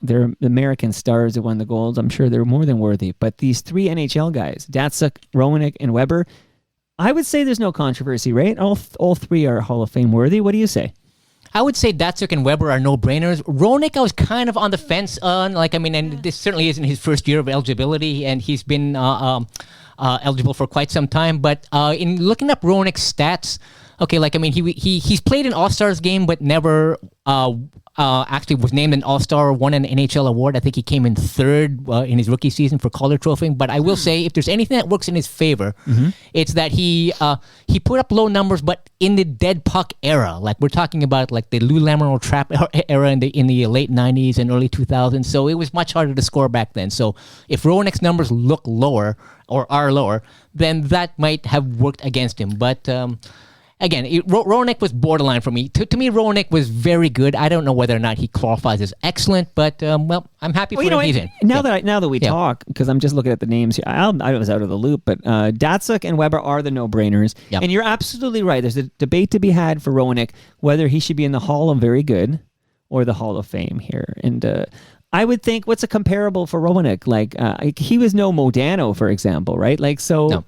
they're American stars that won the golds. I'm sure they're more than worthy. But these three NHL guys, Datsuk, Roenick, and Weber, I would say there's no controversy, right? All three are Hall of Fame worthy. What do you say? I would say Datsuk and Weber are no-brainers. Roenick, I was kind of on the fence on. And this certainly isn't his first year of eligibility, and he's been eligible for quite some time. But in looking up Roenick's stats, he's played an All-Stars game, but never actually was named an All-Star, won an NHL award. I think he came in third in his rookie season for Calder Trophy. But I will say, if there's anything that works in his favor, it's that he put up low numbers, but in the dead puck era. Like, we're talking about like the Lou Lamoriello trap era in the late 90s and early 2000s. So it was much harder to score back then. So if Roenick's numbers look lower or are lower, then that might have worked against him. But again, Roenick was borderline for me. To me, Roenick was very good. I don't know whether or not he qualifies as excellent, but I'm happy for him. He's in. Now that we talk, because I'm just looking at the names here, I was out of the loop, but Datsuk and Weber are the no-brainers. Yep. And you're absolutely right. There's a debate to be had for Roenick, whether he should be in the Hall of Very Good or the Hall of Fame here. And I would think, what's a comparable for Roenick? Like, he was no Modano, for example, right? Like, so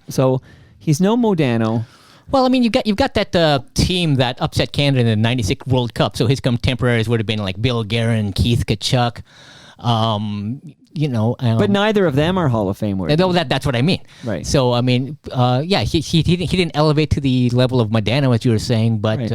he's no Modano. Well, I mean, you've got that team that upset Canada in the '96 World Cup. So his contemporaries would have been like Bill Guerin, Keith Tkachuk. But neither of them are Hall of Fame worthy. That's what I mean. Right. So I mean, he didn't elevate to the level of Modano, as you were saying, but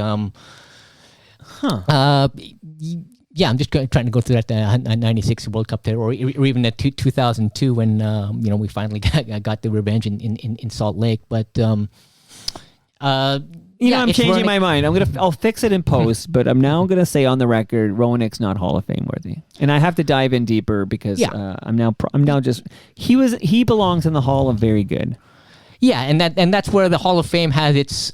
yeah, I'm just trying to go through that '96 World Cup there, or even that 2002 when we finally got the revenge in Salt Lake, but. I'm it's changing running- my mind. I'll fix it in post, but I'm now gonna say on the record, Rowanek's not Hall of Fame worthy, and I have to dive in deeper because I'm now just he belongs in the Hall of Very Good. Yeah, and that's where the Hall of Fame has its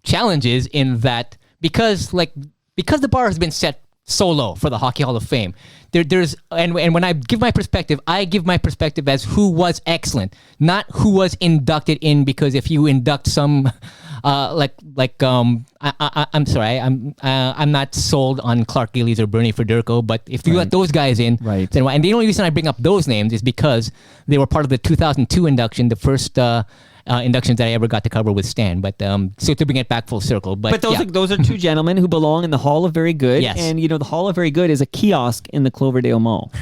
challenges in that because the bar has been set so low for the Hockey Hall of Fame. There's when I give my perspective as who was excellent, not who was inducted in, because if you induct some I'm sorry, I'm not sold on Clark Gillies or Bernie Federko, but if you let those guys in, right. then and the only reason I bring up those names is because they were part of the 2002 induction, the first inductions that I ever got to cover with Stan. But so to bring it back full circle, but those are two gentlemen who belong in the Hall of Very Good. Yes. And the Hall of Very Good is a kiosk in the Cloverdale Mall.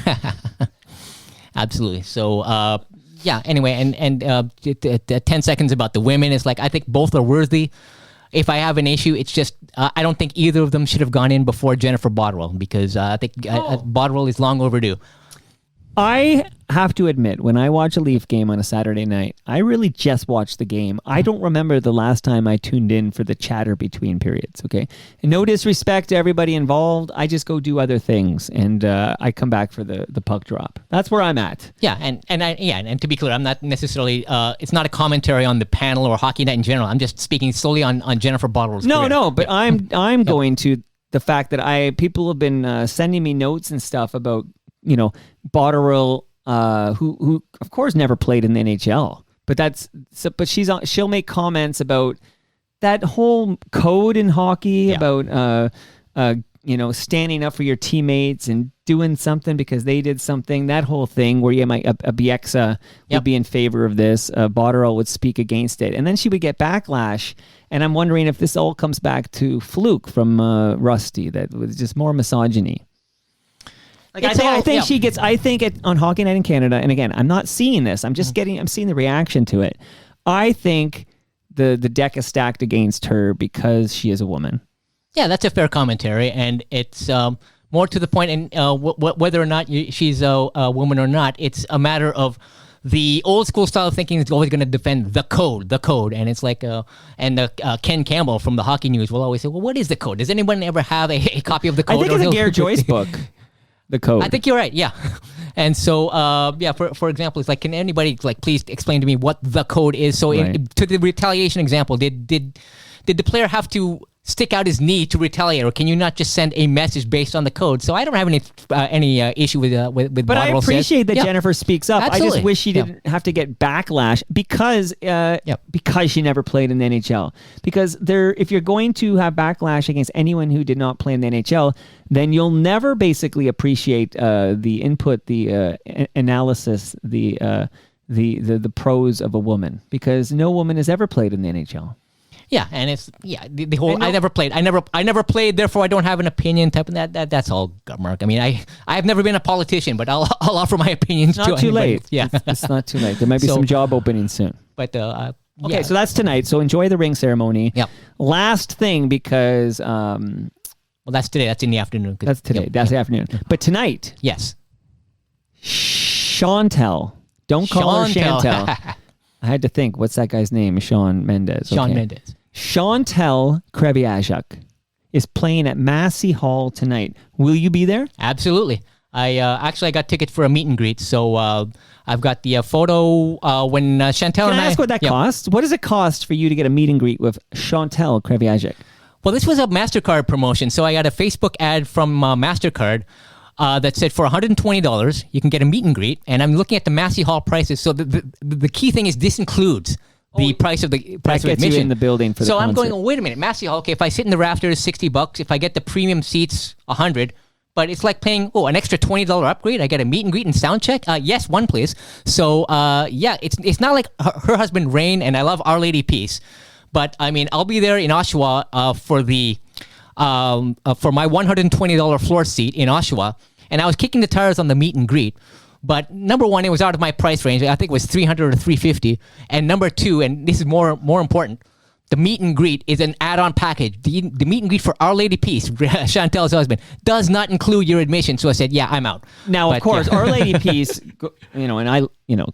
Absolutely. So anyway, and 10 seconds about the women is I think both are worthy. If I have an issue, it's just I don't think either of them should have gone in before Jennifer Botterill, because I think Botterill is long overdue. I have to admit, when I watch a Leaf game on a Saturday night, I really just watch the game. I don't remember the last time I tuned in for the chatter between periods, okay? And no disrespect to everybody involved. I just go do other things, and I come back for the puck drop. That's where I'm at. Yeah, and to be clear, I'm not necessarily, it's not a commentary on the panel or Hockey Night in general. I'm just speaking solely on Jennifer Botterill's career. No, but I'm going to the fact that people have been sending me notes and stuff about, Botterill, who of course never played in the NHL, but she'll make comments about that whole code in hockey about standing up for your teammates and doing something because they did something. That whole thing where a Bieksa would be in favor of this, Botterill would speak against it, and then she would get backlash. And I'm wondering if this all comes back to Fluke from Rusty, that was just more misogyny. I think she gets. I think on Hockey Night in Canada, and again, I'm not seeing this. I'm just I'm seeing the reaction to it. I think the deck is stacked against her because she is a woman. Yeah, that's a fair commentary, and it's more to the point. And whether or not she's a woman or not, it's a matter of the old school style of thinking is always going to defend the code, and it's Ken Campbell from the Hockey News will always say, "Well, what is the code? Does anyone ever have a copy of the code?" I think it's a Garrett Joyce book. The code. I think you're right. Yeah, and so for example, it's can anybody please explain to me what the code is? So to the retaliation example, did the player have to stick out his knee to retaliate, or can you not just send a message based on the code? So I don't have any issue with. But I appreciate that Jennifer speaks up. Absolutely. I just wish she didn't have to get backlash because she never played in the NHL. Because if you're going to have backlash against anyone who did not play in the NHL, then you'll never basically appreciate the input, the analysis, the pros of a woman, because no woman has ever played in the NHL. Yeah, and it's the whole I never played, therefore I don't have an opinion type of that's all Mark. I mean, I have never been a politician, but I'll offer my opinions. Not too late. Yeah, it's not too late. There might be some job openings soon. But okay, so that's tonight. So enjoy the ring ceremony. Yep. Last thing, because well, that's today. That's in the afternoon. That's today. That's the afternoon. But tonight, yes, Chantel. Don't call her Chantel. I had to think. What's that guy's name? Shawn Mendes. Shawn Mendes. Chantel Kreviazuk is playing at Massey Hall tonight. Will you be there? Absolutely. I got tickets for a meet and greet, so I've got the photo when Chantel and I... Can I ask what that costs? What does it cost for you to get a meet and greet with Chantel Kreviazuk? Well, this was a MasterCard promotion, so I got a Facebook ad from MasterCard that said for $120, you can get a meet and greet, and I'm looking at the Massey Hall prices, so the key thing is this includes the price of admission. You in the building for the concert. I'm going, wait a minute, Massey Hall, okay, if I sit in the rafters, $60. If I get the premium seats, $100. But it's like paying, an extra $20 upgrade. I get a meet and greet and sound check. Yes, one please. So, it's not like her husband, Rain, and I love Our Lady Peace. But, I mean, I'll be there in Oshawa for my $120 floor seat in Oshawa. And I was kicking the tires on the meet and greet. But number one, it was out of my price range. I think it was $300 or $350. And number two, and this is more important, the meet and greet is an add-on package. The meet and greet for Our Lady Peace, Chantel's husband, does not include your admission. So I said, yeah, I'm out. Now, of course, Our Lady Peace, and I,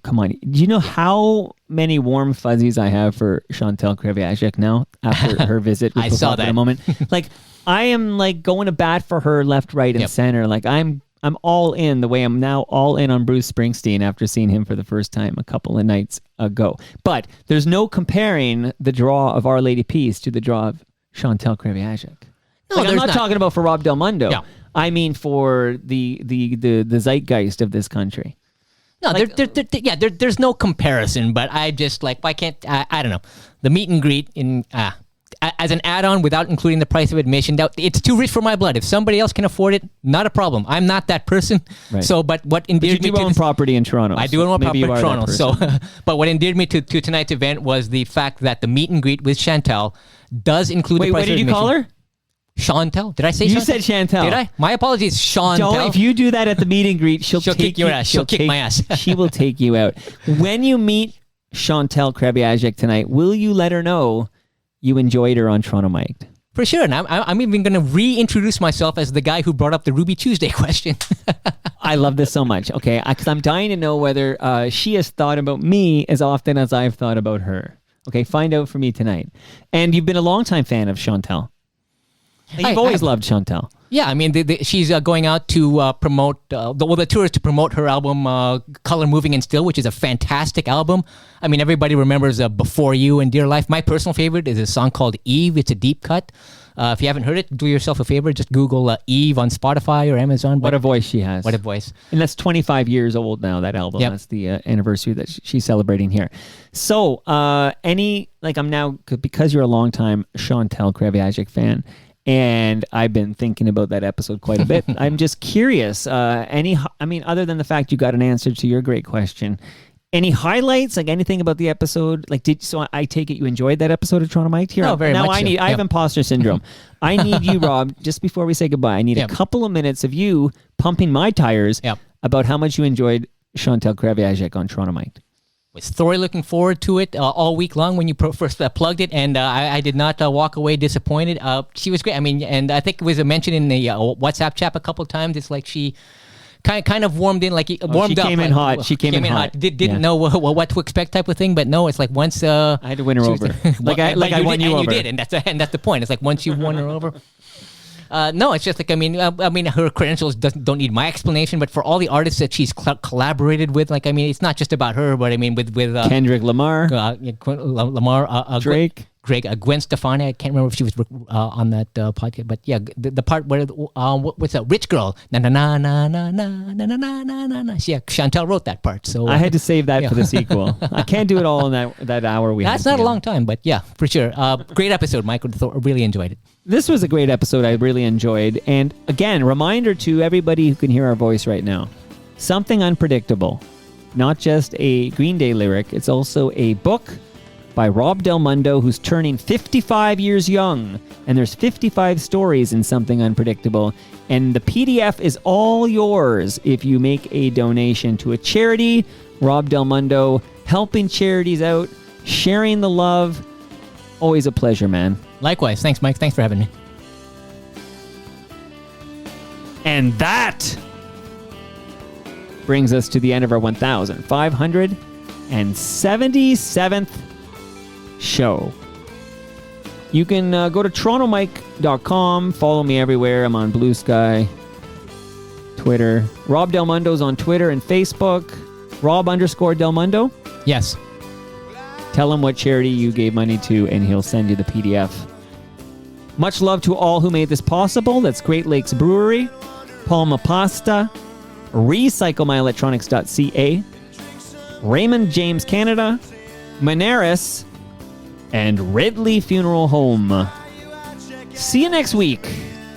come on. Do you know how many warm fuzzies I have for Chantel Kreviazek now after her visit? I saw that. In a moment. Like, I am like going to bat for her left, right, and center. Like, I'm all in the way I'm now all in on Bruce Springsteen after seeing him for the first time a couple of nights ago. But there's no comparing the draw of Our Lady Peace to the draw of Chantel Kreviazek. No, I'm not talking about for Rob Del Mundo. Yeah. I mean for the zeitgeist of this country. No, like, there's no comparison. But I just like, why can't I don't know, the meet and greet in as an add-on without including the price of admission. It's too rich for my blood. If somebody else can afford it, not a problem. I'm not that person. Right. So, but what endeared me to own property in Toronto. I do own property in Toronto. So, but what endeared me to tonight's event was the fact that the meet and greet with Chantel does include the price of admission. What did you call her? Chantel? Did I say you Chantel? You said Chantel. Did I? My apologies, Chantel. If you do that at the meet and greet, she'll kick your ass. She'll kick my ass. She will take you out. When you meet Chantel Kreviazek tonight, will you let her know you enjoyed her on Toronto Mic'd? For sure. And I'm even going to reintroduce myself as the guy who brought up the Ruby Tuesday question. I love this so much. Okay. Because I'm dying to know whether she has thought about me as often as I've thought about her. Okay. Find out for me tonight. And you've been a longtime fan of Chantel. You've always loved Chantel. Yeah, I mean, she's going out to promote, the tour is to promote her album, Color, Moving, and Still, which is a fantastic album. I mean, everybody remembers Before You and Dear Life. My personal favorite is a song called Eve. It's a deep cut. If you haven't heard it, do yourself a favor. Just Google Eve on Spotify or Amazon. What a voice she has. What a voice. And that's 25 years old now, that album. Yep. That's the anniversary that she's celebrating here. So, I'm now, because you're a longtime Chantel Kreviazek fan, and I've been thinking about that episode quite a bit. I'm just curious, other than the fact you got an answer to your great question, any highlights, like anything about the episode? So I take it you enjoyed that episode of Toronto Mic'd here? Oh, very much so. I have imposter syndrome. I need you, Rob, just before we say goodbye, I need a couple of minutes of you pumping my tires about how much you enjoyed Chantel Kreviazek on Toronto Mic'd. Was thoroughly looking forward to it all week long when you first plugged it, and I did not walk away disappointed. She was great. I mean, and I think it was mentioned in the WhatsApp chat a couple of times. It's like she kind of warmed in, warmed up. She came in hot. She came in hot. Didn't know what to expect type of thing, but no, it's like once I had to win her over. I won you over. You did, and that's the point. It's like once you won her over. No, it's just like, her credentials don't need my explanation, but for all the artists that she's collaborated with, it's not just about her, but with Kendrick Lamar, Drake, Gwen Stefani. I can't remember if she was on that podcast, but yeah, the part where what's that? Rich Girl, na na na na na na na na na na na. Yeah, Chantel wrote that part, so I had to save that for the sequel. I can't do it all in that hour we. That's not a long time, but yeah, for sure. Great episode, Mike. Really enjoyed it. This was a great episode. I really enjoyed. And again, reminder to everybody who can hear our voice right now. Something Unpredictable. Not just a Green Day lyric. It's also a book by Rob Del Mundo, who's turning 55 years young. And there's 55 stories in Something Unpredictable. And the PDF is all yours if you make a donation to a charity. Rob Del Mundo, helping charities out, sharing the love. Always a pleasure, man. Likewise. Thanks, Mike. Thanks for having me. And that brings us to the end of our 1,577th show. You can go to torontomic.com. Follow me everywhere. I'm on Blue Sky, Twitter. Rob Del Mundo's on Twitter and Facebook. Rob_Del Mundo. Yes. Tell him what charity you gave money to, and he'll send you the PDF. Much love to all who made this possible. That's Great Lakes Brewery, Palma Pasta, RecycleMyElectronics.ca, Raymond James Canada, Moneris, and Ridley Funeral Home. See you next week.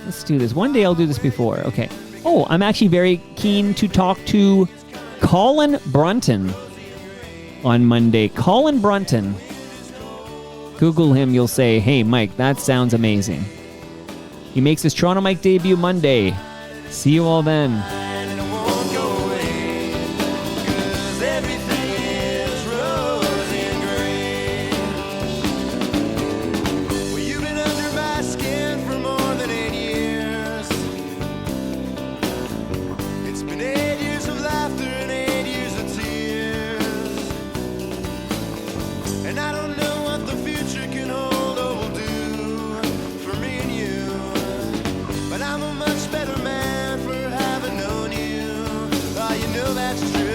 Let's do this. One day I'll do this before. Okay. Oh, I'm actually very keen to talk to Colin Brunton on Monday. Colin Brunton. Google him. You'll say, hey, Mike, that sounds amazing. He makes his Toronto Mike debut Monday. See you all then. don't know what the future can hold or will do for me and you, but I'm a much better man for having known you. Oh, you know that's true.